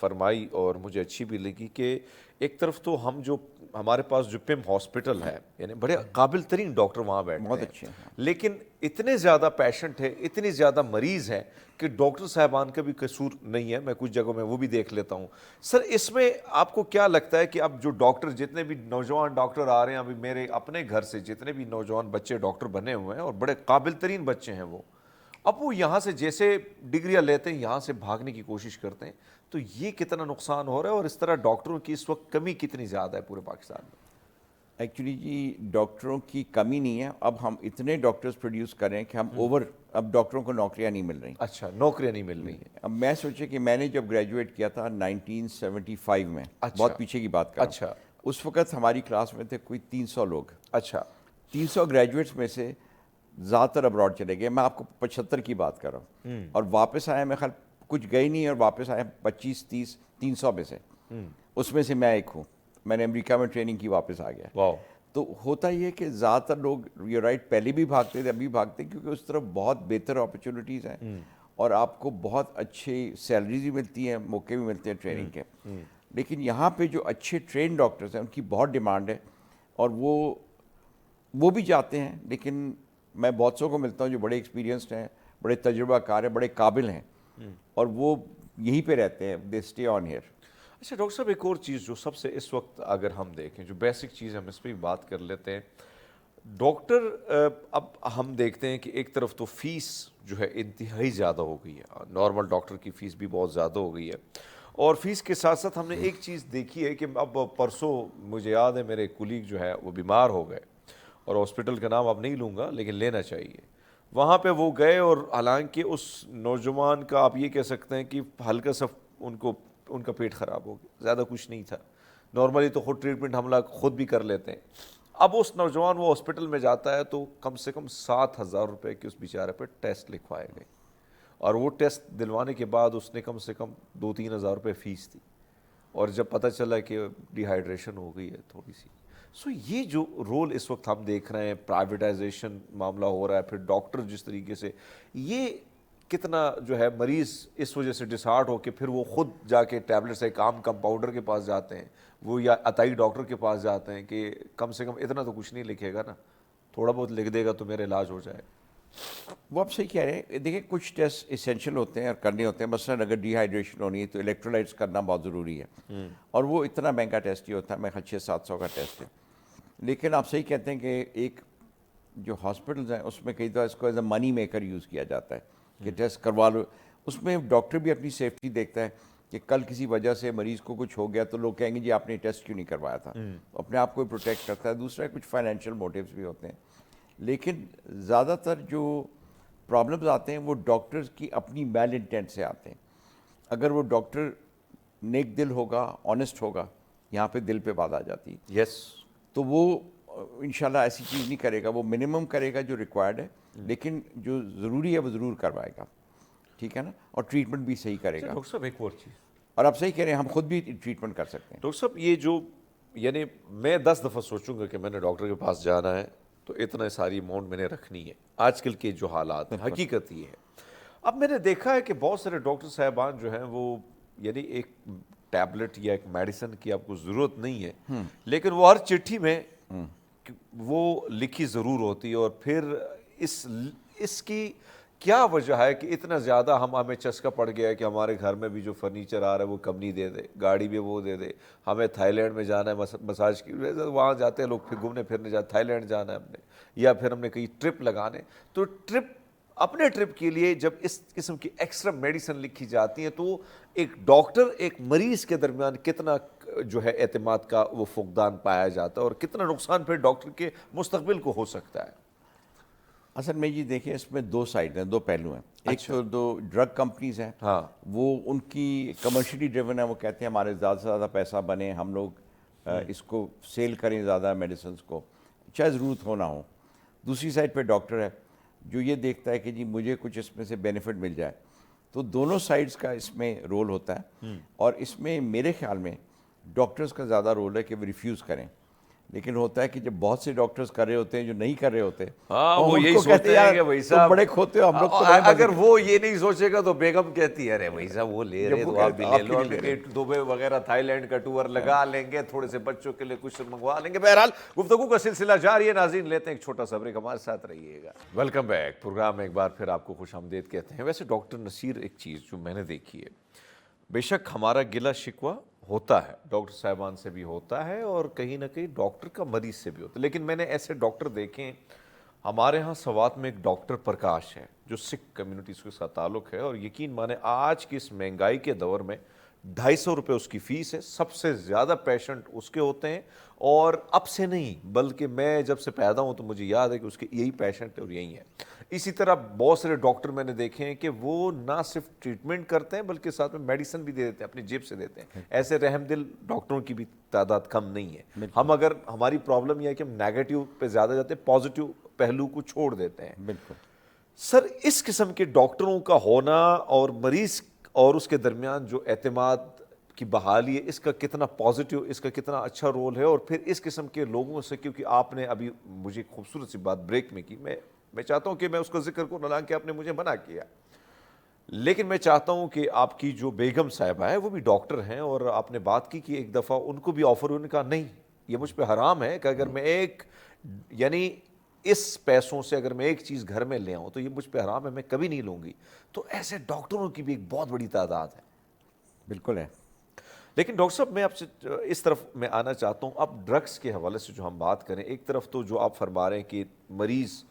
فرمائی اور مجھے اچھی بھی لگی کہ ایک طرف تو ہم جو ہمارے پاس جو پم ہاسپٹل ہے یعنی بڑے قابل ترین ڈاکٹر وہاں بیٹھتے بہت ہیں اچھے ہیں، لیکن اتنے زیادہ پیشنٹ ہیں اتنی زیادہ مریض ہیں کہ ڈاکٹر صاحبان کا بھی قصور نہیں ہے. میں کچھ جگہوں میں وہ بھی دیکھ لیتا ہوں. سر اس میں آپ کو کیا لگتا ہے کہ اب جو ڈاکٹر جتنے بھی نوجوان ڈاکٹر آ رہے ہیں ابھی میرے اپنے گھر سے جتنے بھی نوجوان بچے ڈاکٹر بنے ہوئے ہیں اور بڑے قابل ترین بچے ہیں وہ اب وہ یہاں سے جیسے ڈگریاں لیتے ہیں یہاں سے بھاگنے کی کوشش کرتے ہیں تو یہ کتنا نقصان ہو رہا ہے اور اس طرح ڈاکٹروں کی اس وقت کمی کتنی زیادہ ہے پورے پاکستان میں؟ ایکچولی جی ڈاکٹروں کی کمی نہیں ہے. اب ہم اتنے ڈاکٹرز پروڈیوس کر رہے ہیں کہ ہم اب ڈاکٹروں کو نوکریاں نہیں مل رہی. اچھا نوکریاں نہیں مل رہی ہیں. اب میں سوچے کہ میں نے جب گریجویٹ کیا تھا 1975 میں, بہت پیچھے کی بات کر رہا ہوں. اچھا. اس وقت ہماری کلاس میں تھے کوئی 300 لوگ. اچھا. 300 گریجویٹس میں سے زیادہ تر ابراڈ چلے گئے. میں آپ کو 75 کی بات کر رہا ہوں. اور واپس آئے میں خیال کچھ گئے نہیں اور واپس آئے 25 30 300 میں سے. اس میں سے میں ایک ہوں. میں نے امریکہ میں ٹریننگ کی واپس آ گیا. واو. تو ہوتا یہ کہ زیادہ تر لوگ یہ رائٹ پہلے بھی بھاگتے تھے ابھی بھاگتے کیونکہ اس طرف بہت بہتر اپرچونیٹیز ہیں اور آپ کو بہت اچھی سیلریز بھی ملتی ہیں, موقع بھی ملتے ہیں ٹریننگ کے. لیکن یہاں پہ جو اچھے ٹرین ڈاکٹرز ہیں ان کی بہت ڈیمانڈ ہے اور وہ بھی جاتے ہیں. لیکن میں بہت سو کو ملتا ہوں جو بڑے ایکسپیرینسڈ ہیں, بڑے تجربہ کار ہیں, بڑے قابل ہیں اور وہ یہیں پہ رہتے ہیں. They stay on here. اچھا ڈاکٹر صاحب ایک اور چیز جو سب سے اس وقت اگر ہم دیکھیں جو بیسک چیز ہم اس پہ بھی بات کر لیتے ہیں ڈاکٹر اب ہم دیکھتے ہیں کہ ایک طرف تو فیس جو ہے انتہائی زیادہ ہو گئی ہے. نارمل ڈاکٹر کی فیس بھی بہت زیادہ ہو گئی ہے اور فیس کے ساتھ ساتھ ہم نے ایک چیز دیکھی ہے کہ اب پرسوں مجھے یاد ہے میرے کولیگ جو ہے وہ بیمار ہو گئے اور ہاسپٹل کا نام اب نہیں لوں گا لیکن لینا چاہیے. وہاں پہ وہ گئے اور حالانکہ اس نوجوان کا آپ یہ کہہ سکتے ہیں کہ ہلکا سا ان کا پیٹ خراب ہو گیا, زیادہ کچھ نہیں تھا. نارملی تو خود ٹریٹمنٹ ہم لوگ خود بھی کر لیتے ہیں. اب اس نوجوان وہ ہاسپٹل میں جاتا ہے تو کم سے کم 7,000 روپے کے اس بیچارے پہ ٹیسٹ لکھوائے گئے اور وہ ٹیسٹ دلوانے کے بعد اس نے کم سے کم 2-3 ہزار روپے فیس دی اور جب پتہ چلا کہ ڈی ہائیڈریشن ہو گئی ہے تھوڑی سی. سو یہ جو رول اس وقت ہم دیکھ رہے ہیں پرائیویٹائزیشن معاملہ ہو رہا ہے, پھر ڈاکٹر جس طریقے سے یہ کتنا جو ہے مریض اس وجہ سے ڈسہارٹ ہو کے پھر وہ خود جا کے ٹیبلٹس ایک عام کمپاؤنڈر کے پاس جاتے ہیں وہ یا عطائی ڈاکٹر کے پاس جاتے ہیں کہ کم سے کم اتنا تو کچھ نہیں لکھے گا نا, تھوڑا بہت لکھ دے گا تو میرا علاج ہو جائے. وہ آپ صحیح کہہ رہے ہیں. دیکھیں کچھ ٹیسٹ اسینشل ہوتے ہیں اور کرنے ہوتے ہیں. مثلاً اگر ڈی ہائیڈریشن ہونی ہے تو الیکٹرولائٹس کرنا بہت ضروری ہے اور وہ اتنا مہنگا ٹیسٹ ہی ہوتا ہے, میں 600-700 کا ٹیسٹ ہے. لیکن آپ صحیح کہتے ہیں کہ ایک جو ہاسپٹلز ہیں اس میں کئی دفعہ اس کو as a money maker use کیا جاتا ہے کہ ٹیسٹ کروا لو. اس میں ڈاکٹر بھی اپنی سیفٹی دیکھتا ہے کہ کل کسی وجہ سے مریض کو کچھ ہو گیا تو لوگ کہیں گے جی آپ نے ٹیسٹ کیوں نہیں کروایا تھا. اپنے آپ کو پروٹیکٹ کرتا ہے. دوسرا کچھ فائنینشیل موٹیوز بھی ہوتے ہیں. لیکن زیادہ تر جو پرابلمز آتے ہیں وہ ڈاکٹرز کی اپنی میل انٹینٹ سے آتے ہیں. اگر وہ ڈاکٹر نیک دل ہوگا, آنیسٹ ہوگا, یہاں پہ دل پہ بات آ جاتی ہے. یس. تو وہ انشاءاللہ ایسی چیز نہیں کرے گا, وہ منیمم کرے گا جو ریکوائرڈ ہے لیکن جو ضروری ہے وہ ضرور کروائے گا. ٹھیک ہے نا, اور ٹریٹمنٹ بھی صحیح کرے گا. ڈاکٹر صاحب ایک اور چیز, اور آپ صحیح کہہ رہے ہیں ہم خود بھی ٹریٹمنٹ کر سکتے ہیں. ڈاکٹر صاحب یہ جو یعنی میں 10 دفعہ سوچوں گا کہ میں نے ڈاکٹر کے پاس جانا ہے تو اتنا ساری اماؤنٹ میں نے رکھنی ہے. آج کل کے جو حالات ہیں حقیقت یہ ہے. اب میں نے دیکھا ہے کہ بہت سارے ڈاکٹر صاحبان جو ہیں وہ یعنی ایک ٹیبلٹ یا ایک میڈیسن کی آپ کو ضرورت نہیں ہے لیکن وہ ہر چٹھی میں وہ لکھی ضرور ہوتی ہے اور پھر اس کی کیا وجہ ہے کہ اتنا زیادہ ہمیں چسکا پڑ گیا ہے کہ ہمارے گھر میں بھی جو فرنیچر آ رہا ہے وہ کمپنی دے دے, گاڑی بھی وہ دے دے. ہمیں تھائی لینڈ میں جانا ہے مساج کی وہاں جاتے ہیں لوگ, پھر گھومنے پھرنے جاتے تھائی لینڈ جانا ہے ہم نے, یا پھر ہم نے کہیں ٹرپ لگانے. تو اپنے ٹرپ کے لیے جب اس قسم کی ایکسٹرا میڈیسن لکھی جاتی ہیں تو ایک ڈاکٹر ایک مریض کے درمیان کتنا جو ہے اعتماد کا وہ فقدان پایا جاتا ہے اور کتنا نقصان پھر ڈاکٹر کے مستقبل کو ہو سکتا ہے. اصل میں یہ دیکھیں اس میں دو سائڈ ہیں, دو پہلو ہیں. ایک تو دو ڈرگ کمپنیز ہیں, ہاں وہ ان کی کمرشلی ڈریون ہے. وہ کہتے ہیں ہمارے زیادہ سے زیادہ پیسہ بنے, ہم لوگ اس کو سیل کریں زیادہ میڈیسنس کو, چاہے ضرورت ہو نہ ہو. دوسری سائڈ پہ ڈاکٹر ہے جو یہ دیکھتا ہے کہ جی مجھے کچھ اس میں سے بینیفٹ مل جائے. تو دونوں سائڈز کا اس میں رول ہوتا ہے اور اس میں میرے خیال میں ڈاکٹرز کا زیادہ رول ہے کہ وہ ریفیوز کریں. لیکن ہوتا ہے کہ جب بہت سے ڈاکٹرز کر رہے ہوتے ہیں جو نہیں کر رہے ہوتے ہاں اور وہ ان یہی کو کہتے سوچتے ہیں یار کہ بھائی تم صاحب بڑے کھوتے ہو، ہم لوگ تو بڑے اگر وہ یہ نہیں سوچے گا تو بیگم کہتی ہے ارے بھائی صاحب وہ لے رہے وہ تو آپ بھی کہتے لے آپ لو، کیوں نہیں لے اب دبئی وغیرہ تھائی لینڈ کا ٹور لگا لیں گے، تھوڑے سے بچوں کے لیے کچھ منگوا لیں گے۔ بہرحال گفتگو کا سلسلہ جاری ہے، ناظرین لیتے ہیں ایک چھوٹا سا بریک، ہمارے ساتھ رہیے گا۔ ویلکم بیک، پروگرام میں ایک بار پھر آپ کو خوش آمدید کہتے ہیں۔ ویسے ڈاکٹر نصیر ایک چیز جو میں نے دیکھی ہے، بے شک ہمارا گلہ شکوہ ہوتا ہے، ڈاکٹر صاحبان سے بھی ہوتا ہے اور کہیں نہ کہیں ڈاکٹر کا مریض سے بھی ہوتا ہے، لیکن میں نے ایسے ڈاکٹر دیکھے ہیں۔ ہمارے ہاں سوات میں ایک ڈاکٹر پرکاش ہے جو سکھ کمیونٹی کے ساتھ تعلق ہے، اور یقین مانے آج کی اس مہنگائی کے دور میں 250 روپے اس کی فیس ہے، سب سے زیادہ پیشنٹ اس کے ہوتے ہیں، اور اب سے نہیں بلکہ میں جب سے پیدا ہوں تو مجھے یاد ہے کہ اس کے یہی پیشنٹ ہے اور یہی ہے۔ اسی طرح بہت سارے ڈاکٹر میں نے دیکھے ہیں کہ وہ نہ صرف ٹریٹمنٹ کرتے ہیں بلکہ ساتھ میں میڈیسن بھی دے دیتے ہیں، اپنی جیب سے دیتے ہیں۔ ایسے رحم دل ڈاکٹروں کی بھی تعداد کم نہیں ہے۔ ہم اگر ہماری پرابلم یہ ہے کہ ہم نیگیٹو پہ زیادہ جاتے ہیں، پازیٹیو پہلو کو چھوڑ دیتے ہیں۔ بالکل سر اس قسم کے ڈاکٹروں کا ہونا اور مریض اور اس کے درمیان جو اعتماد کی بحالی ہے، اس کا کتنا پازیٹیو، اس کا کتنا اچھا رول ہے، اور پھر اس قسم کے لوگوں سے، کیونکہ آپ نے ابھی مجھے خوبصورت سی بات بریک میں کی، میں چاہتا ہوں کہ میں اس کا ذکر کروں، حالانکہ آپ نے مجھے منع کیا، لیکن میں چاہتا ہوں کہ آپ کی جو بیگم صاحبہ ہے وہ بھی ڈاکٹر ہیں، اور آپ نے بات کی کہ ایک دفعہ ان کو بھی آفر ہونے کا نہیں، یہ مجھ پہ حرام ہے کہ اگر میں ایک یعنی اس پیسوں سے اگر میں ایک چیز گھر میں لے آؤں تو یہ مجھ پہ حرام ہے، میں کبھی نہیں لوں گی۔ تو ایسے ڈاکٹروں کی بھی ایک بہت بڑی تعداد ہے۔ بالکل ہے۔ لیکن ڈاکٹر صاحب میں آپ سے اس طرف میں آنا چاہتا ہوں، اب ڈرگس کے حوالے سے جو ہم بات کریں، ایک طرف تو جو آپ فرما رہے ہیں کہ مریض،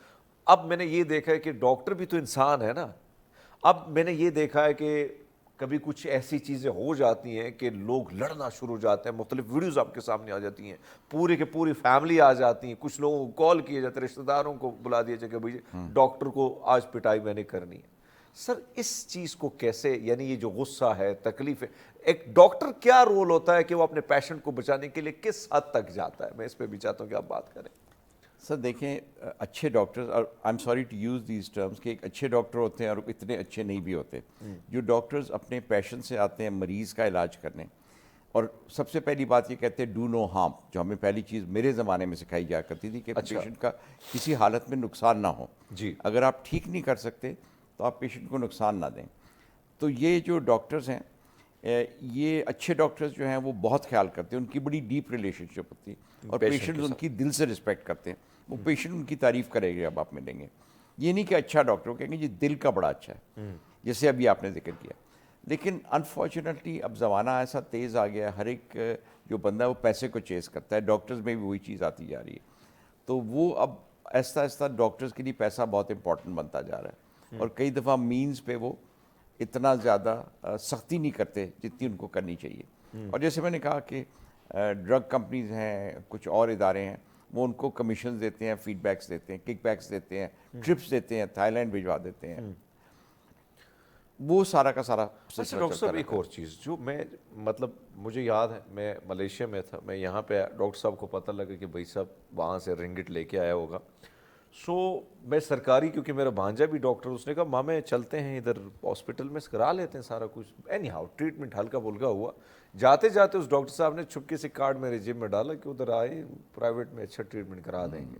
اب میں نے یہ دیکھا ہے کہ ڈاکٹر بھی تو انسان ہے نا، اب میں نے یہ دیکھا ہے کہ کبھی کچھ ایسی چیزیں ہو جاتی ہیں کہ لوگ لڑنا شروع ہو جاتے ہیں، مختلف ویڈیوز آپ کے سامنے آ جاتی ہیں، پورے کے پوری فیملی آ جاتی ہیں، کچھ لوگوں کو کال کیے جاتے ہیں، رشتہ داروں کو بلا دیا جائے کہ بھائی ڈاکٹر کو آج پٹائی میں نے کرنی ہے۔ سر اس چیز کو کیسے، یعنی یہ جو غصہ ہے، تکلیف ہے، ایک ڈاکٹر کیا رول ہوتا ہے کہ وہ اپنے پیشنٹ کو بچانے کے لیے کس حد تک جاتا ہے؟ میں اس پہ بھی چاہتا ہوں کہ آپ بات کریں۔ سر دیکھیں، اچھے ڈاکٹر، اور I am sorry to use these terms, کہ ایک اچھے ڈاکٹر ہوتے ہیں اور اتنے اچھے نہیں بھی ہوتے۔ جو ڈاکٹرز اپنے پیشنٹ سے آتے ہیں مریض کا علاج کرنے، اور سب سے پہلی بات یہ کہتے ہیں ڈو نو ہارم، جو ہمیں پہلی چیز میرے زمانے میں سکھائی جا کرتی تھی کہ پیشنٹ کا کسی حالت میں نقصان نہ ہو۔ جی، اگر آپ ٹھیک نہیں کر سکتے تو آپ پیشنٹ کو نقصان نہ دیں۔ تو یہ جو ڈاکٹرز ہیں، یہ اچھے ڈاکٹرز جو ہیں وہ بہت خیال کرتے ہیں، ان کی بڑی ڈیپ ریلیشن شپ ہوتی ہے، اور پیشنٹ ان کی دل سے رسپیکٹ کرتے ہیں۔ وہ پیشنٹ ان کی تعریف کرے گا جب آپ ملیں گے۔ یہ نہیں کہ اچھا ڈاکٹر کہیں گے جی دل کا بڑا اچھا ہے، جیسے ابھی آپ نے ذکر کیا۔ لیکن انفارچونیٹلی اب زمانہ ایسا تیز آ گیا ہے، ہر ایک جو بندہ ہے وہ پیسے کو چیز کرتا ہے، ڈاکٹرز میں بھی وہی چیز آتی جا رہی ہے۔ تو وہ اب آہستہ آہستہ ڈاکٹرز کے لیے پیسہ بہت امپورٹنٹ بنتا جا رہا ہے، اور کئی دفعہ مینز پہ وہ اتنا زیادہ سختی نہیں کرتے جتنی ان کو کرنی چاہیے۔ اور جیسے میں نے کہا کہ ڈرگ کمپنیز ہیں، کچھ اور ادارے ہیں، وہ ان کو کمیشنز دیتے ہیں، فیڈ بیکس دیتے ہیں، کک بیکس دیتے ہیں، ٹرپس دیتے ہیں، تھائی لینڈ بھجوا دیتے ہیں، وہ سارا کا سارا اچھا ڈاکٹر صاحب ایک اور چیز جو میں مطلب مجھے یاد ہے، میں ملیشیا میں تھا، میں یہاں پہ ڈاکٹر صاحب کو پتہ لگا کہ بھائی صاحب وہاں سے رنگٹ لے کے آیا ہوگا، سو میں سرکاری، کیونکہ میرا بھانجا بھی ڈاکٹر، اس نے کہا مامے چلتے ہیں ادھر ہاسپٹل میں کرا لیتے ہیں سارا کچھ، اینی ہاؤ ٹریٹمنٹ ہلکا پھلکا ہوا۔ جاتے جاتے اس ڈاکٹر صاحب نے چھپکے سے کارڈ میرے جیب میں ڈالا کہ ادھر آئے پرائیویٹ میں اچھا ٹریٹمنٹ کرا دیں گے۔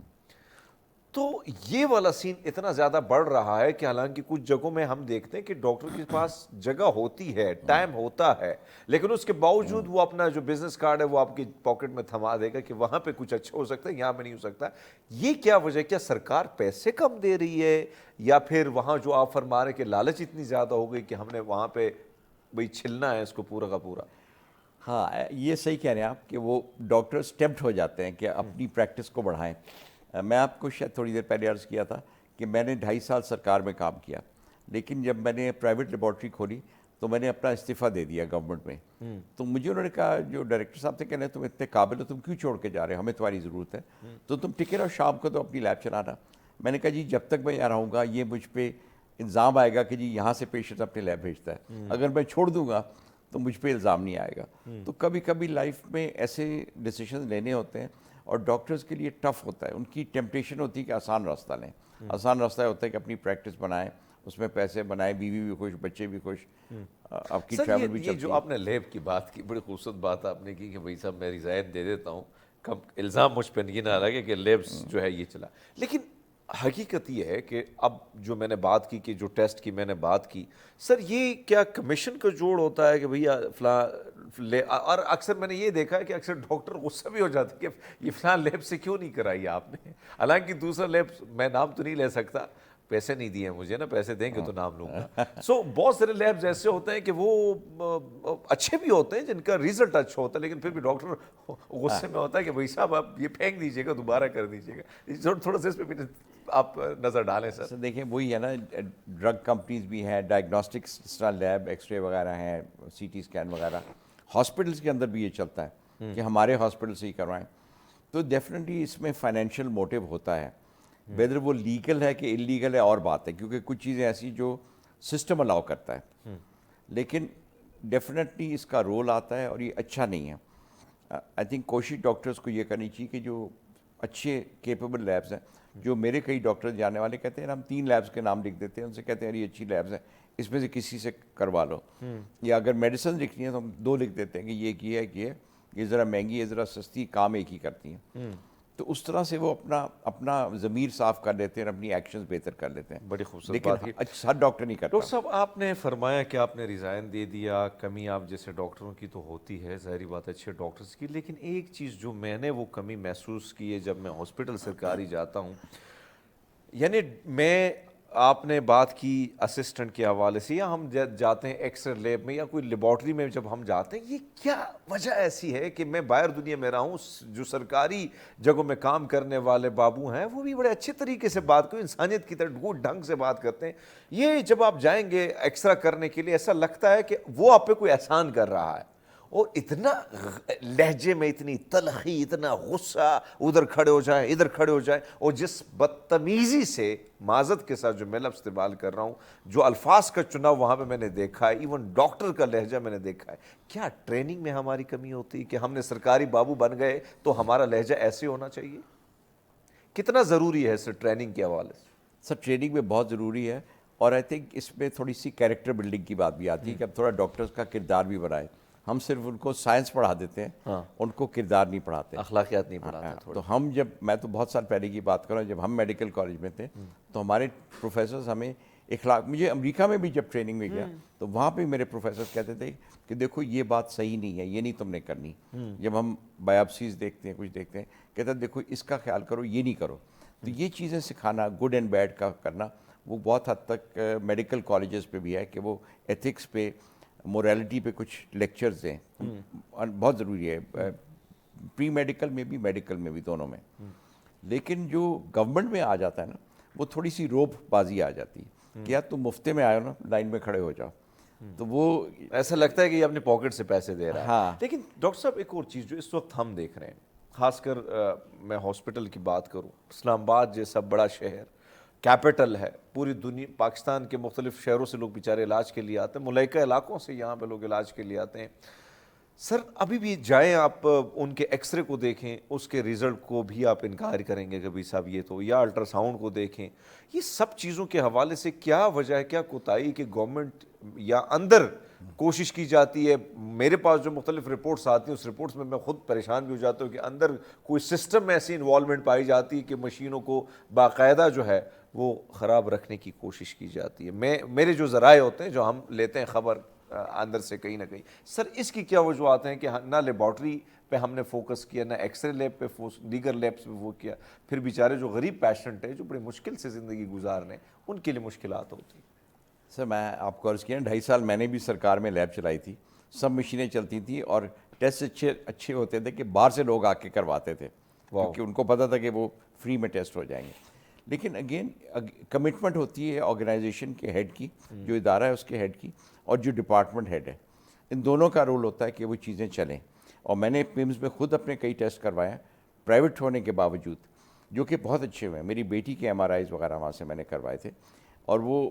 تو یہ والا سین اتنا زیادہ بڑھ رہا ہے کہ حالانکہ کچھ جگہوں میں ہم دیکھتے ہیں کہ ڈاکٹر کے پاس جگہ ہوتی ہے، ٹائم ہوتا ہے، لیکن اس کے باوجود وہ اپنا جو بزنس کارڈ ہے وہ آپ کی پاکٹ میں تھما دے گا کہ وہاں پہ کچھ اچھا ہو سکتا ہے، یہاں پہ نہیں ہو سکتا۔ یہ کیا وجہ، کیا سرکار پیسے کم دے رہی ہے، یا پھر وہاں جو آپ فرما رہے کہ لالچ اتنی زیادہ ہو گئی کہ ہم نے وہاں پہ بھئی چھلنا ہے اس کو پورا کا پورا؟ ہاں یہ صحیح کہہ رہے ہیں آپ کہ وہ ڈاکٹرز ٹیمپٹ ہو جاتے ہیں کہ اپنی پریکٹس کو بڑھائیں۔ میں آپ کو شاید تھوڑی دیر پہلے عرض کیا تھا کہ میں نے 2.5 سال سرکار میں کام کیا، لیکن جب میں نے پرائیویٹ لیبارٹری کھولی تو میں نے اپنا استعفیٰ دے دیا گورنمنٹ میں۔ تو مجھے انہوں نے کہا، جو ڈائریکٹر صاحب تھے، کہنے تم اتنے قابل ہو، تم کیوں چھوڑ کے جا رہے ہو، ہمیں تمہاری ضرورت ہے، تو تم ٹکے رہو، شام کو تو اپنی لیب چلانا۔ میں نے کہا جی جب تک میں یہاں رہوں گا یہ مجھ پہ الزام آئے گا کہ جی یہاں سے پیشنٹ اپنے لیب بھیجتا ہے، اگر میں چھوڑ دوں گا تو مجھ پہ الزام نہیں آئے گا۔ تو کبھی کبھی لائف میں ایسے ڈیسیشنز لینے ہوتے ہیں، اور ڈاکٹرز کے لیے ٹف ہوتا ہے، ان کی ٹیمپٹیشن ہوتی ہے کہ آسان راستہ لیں۔ آسان راستہ ہوتا ہے کہ اپنی پریکٹس بنائیں، اس میں پیسے بنائیں، بیوی بھی خوش، بچے بھی خوش، آپ کی ٹریول بھی چلتی ہے۔ جو آپ نے لیب کی بات کی، بڑی خوبصورت بات آپ نے کی کہ بھائی صاحب میں ریزائن دے دیتا ہوں، الزام مجھ پہ یہ نہ لگے کہ لیبس جو ہے یہ چلا. لیکن حقیقت یہ ہے کہ اب جو میں نے بات کی کہ جو ٹیسٹ کی میں نے بات کی, سر یہ کیا کمیشن کا جوڑ ہوتا ہے کہ بھیا فلاں اور اکثر میں نے یہ دیکھا ہے کہ اکثر ڈاکٹر غصہ بھی ہو جاتے ہیں کہ یہ فلاں لیب سے کیوں نہیں کرائی آپ نے, حالانکہ دوسرا لیب میں نام تو نہیں لے سکتا, پیسے نہیں دیے مجھے نا, پیسے دیں گے تو نام لوں گا. سو بہت سارے لیبز ایسے ہوتے ہیں کہ وہ اچھے بھی ہوتے ہیں جن کا ریزلٹ اچھا ہوتا ہے, لیکن پھر بھی ڈاکٹر غصے میں ہوتا ہے کہ بھائی صاحب آپ یہ پھینک دیجیے گا, دوبارہ کر دیجیے گا. تھوڑا سا اس پہ بھی آپ نظر ڈالیں سر. دیکھیں وہی ہے نا, ڈرگ کمپنیز بھی ہیں, ڈائگنوسٹکس اس طرح لیب, ایکس رے وغیرہ ہیں, سی ٹی اسکین وغیرہ, ہاسپٹلس کے اندر بھی یہ چلتا ہے کہ ہمارے ہاسپٹل سے ہی کروائیں. تو ڈیفینیٹلی اس میں فائنینشیل موٹیو ہوتا ہے, ویدر وہ لیگل ہے کہ انلیگل ہے اور بات ہے, کیونکہ کچھ چیزیں ایسی جو سسٹم الاؤ کرتا ہے, لیکن ڈیفینیٹلی اس کا رول آتا ہے اور یہ اچھا نہیں ہے. آئی تھنک کوشش ڈاکٹرز کو یہ کرنی چاہیے کہ جو اچھے کیپیبل لیبز ہیں, جو میرے کئی ڈاکٹر جانے والے کہتے ہیں ہم 3 لیبز کے نام لکھ دیتے ہیں, ان سے کہتے ہیں یہ اچھی لیبز ہیں, اس میں سے کسی سے کروا لو, یا اگر میڈیسن لکھنی ہے تو ہم 2 لکھ دیتے ہیں کہ یہ ہے کہ یہ ذرا مہنگی ہے, ذرا سستی, کام ایک ہی کرتی ہیں. تو اس طرح سے وہ اپنا ضمیر صاف کر لیتے ہیں, اپنی ایکشنز بہتر کر لیتے ہیں. بڑی خوبصورت لیکن بات کی. ہر ڈاکٹر نہیں کرتا. ڈاکٹر صاحب آپ نے فرمایا کہ آپ نے ریزائن دے دیا, کمی آپ جیسے ڈاکٹروں کی تو ہوتی ہے, ظاہری بات ہے اچھے ڈاکٹرز کی, لیکن ایک چیز جو میں نے وہ کمی محسوس کی ہے جب میں ہاسپٹل سرکاری جاتا ہوں, یعنی میں آپ نے بات کی اسسٹنٹ کے حوالے سے, یا ہم جاتے ہیں ایکس رے لیب میں یا کوئی لیبارٹری میں جب ہم جاتے ہیں, یہ کیا وجہ ایسی ہے کہ میں باہر دنیا میں رہا ہوں, جو سرکاری جگہوں میں کام کرنے والے بابو ہیں وہ بھی بڑے اچھے طریقے سے بات کریں, انسانیت کی طرح ڈھنگ سے بات کرتے ہیں. یہ جب آپ جائیں گے ایکسرا کرنے کے لیے ایسا لگتا ہے کہ وہ آپ پہ کوئی احسان کر رہا ہے, اور اتنا لہجے میں اتنی تلخی, اتنا غصہ, ادھر کھڑے ہو جائیں ادھر کھڑے ہو جائیں, اور جس بدتمیزی سے معذرت کے ساتھ جو میں لفظ استعمال کر رہا ہوں, جو الفاظ کا چناؤ وہاں پہ میں نے دیکھا ہے, ایون ڈاکٹر کا لہجہ میں نے دیکھا ہے. کیا ٹریننگ میں ہماری کمی ہوتی ہے کہ ہم نے سرکاری بابو بن گئے تو ہمارا لہجہ ایسے ہونا چاہیے؟ کتنا ضروری ہے سر ٹریننگ کے حوالے سے؟ سر ٹریننگ میں بہت ضروری ہے, اور آئی تھنک اس میں تھوڑی سی کیریکٹر بلڈنگ کی بات بھی آتی ہے کہ اب تھوڑا ڈاکٹرز کا کردار بھی بنائے. ہم صرف ان کو سائنس پڑھا دیتے ہیں, ان کو کردار نہیں پڑھاتے, اخلاقیات نہیں پڑھاتے. تو ہم میں تو بہت سال پہلے کی بات کروں, جب ہم میڈیکل کالج میں تھے تو ہمارے پروفیسرز ہمیں اخلاق, مجھے امریکہ میں بھی جب ٹریننگ میں گیا تو وہاں پہ میرے پروفیسرز کہتے تھے کہ دیکھو یہ بات صحیح نہیں ہے, یہ نہیں تم نے کرنی. جب ہم بایوپسیز دیکھتے ہیں, کچھ دیکھتے ہیں, کہتے ہیں دیکھو اس کا خیال کرو, یہ نہیں کرو. تو یہ چیزیں سکھانا, گڈ اینڈ بیڈ کا کرنا, وہ بہت حد تک میڈیکل کالجز پہ بھی ہے کہ وہ ایتھکس پہ, موریلٹی پہ کچھ لیکچرز دیں, بہت ضروری ہے, پری میڈیکل میں بھی میڈیکل میں بھی, دونوں میں. لیکن جو گورنمنٹ میں آ جاتا ہے نا, وہ تھوڑی سی روب بازی آ جاتی ہے کہ یار تم مفتے میں آئے ہو نا, لائن میں کھڑے ہو جاؤ, تو وہ ایسا لگتا ہے کہ یہ اپنے پاکٹ سے پیسے دے رہا ہے. ہاں. لیکن ڈاکٹر صاحب ایک اور چیز جو اس وقت ہم دیکھ رہے ہیں, خاص کر میں ہاسپٹل کی بات کروں, اسلام آباد جیسا بڑا شہر, کیپٹل ہے, پوری دنیا پاکستان کے مختلف شہروں سے لوگ بیچارے علاج کے لیے آتے ہیں, ملکہ علاقوں سے یہاں پہ لوگ علاج کے لیے آتے ہیں. سر ابھی بھی جائیں آپ ان کے ایکس رے کو دیکھیں, اس کے ریزلٹ کو بھی آپ انکار کریں گے کہ بھائی صاحب یہ تو, یا الٹرا ساؤنڈ کو دیکھیں. یہ سب چیزوں کے حوالے سے کیا وجہ ہے, کیا کوتاہی کہ گورنمنٹ یا اندر کوشش کی جاتی ہے؟ میرے پاس جو مختلف رپورٹس آتی ہیں اس رپورٹس میں خود پریشان بھی ہو جاتا ہوں کہ اندر کوئی سسٹم میں ایسی انوالومنٹ پائی جاتی ہے کہ مشینوں کو باقاعدہ جو ہے وہ خراب رکھنے کی کوشش کی جاتی ہے. میرے جو ذرائع ہوتے ہیں جو ہم لیتے ہیں خبر اندر سے کہیں نہ کہیں, سر اس کی کیا وجوہات ہیں کہ نہ لیبارٹری پہ ہم نے فوکس کیا, نہ ایکس رے لیب پہ, دیگر لیبس پہ وہ کیا, پھر بیچارے جو غریب پیشنٹ ہیں جو بڑی مشکل سے زندگی گزار رہے ہیں ان کے لیے مشکلات ہوتی ہیں. سر میں آپ کو عرض کیا 2.5 سال میں نے بھی سرکار میں لیب چلائی تھی, سب مشینیں چلتی تھیں اور ٹیسٹ اچھے ہوتے تھے کہ باہر سے لوگ آ کے کرواتے تھے, کیونکہ ان کو پتہ تھا کہ وہ فری میں ٹیسٹ ہو جائیں گے. لیکن اگین کمٹمنٹ ہوتی ہے آرگنائزیشن کے ہیڈ کی, جو ادارہ ہے اس کے ہیڈ کی, اور جو ڈپارٹمنٹ ہیڈ ہے, ان دونوں کا رول ہوتا ہے کہ وہ چیزیں چلیں. اور میں نے پیمز میں خود اپنے کئی ٹیسٹ کروائے ہیں پرائیویٹ ہونے کے باوجود, جو کہ بہت اچھے ہوئے ہیں. میری بیٹی کے ایم آر آئیز وغیرہ وہاں سے میں نے کروائے تھے, اور وہ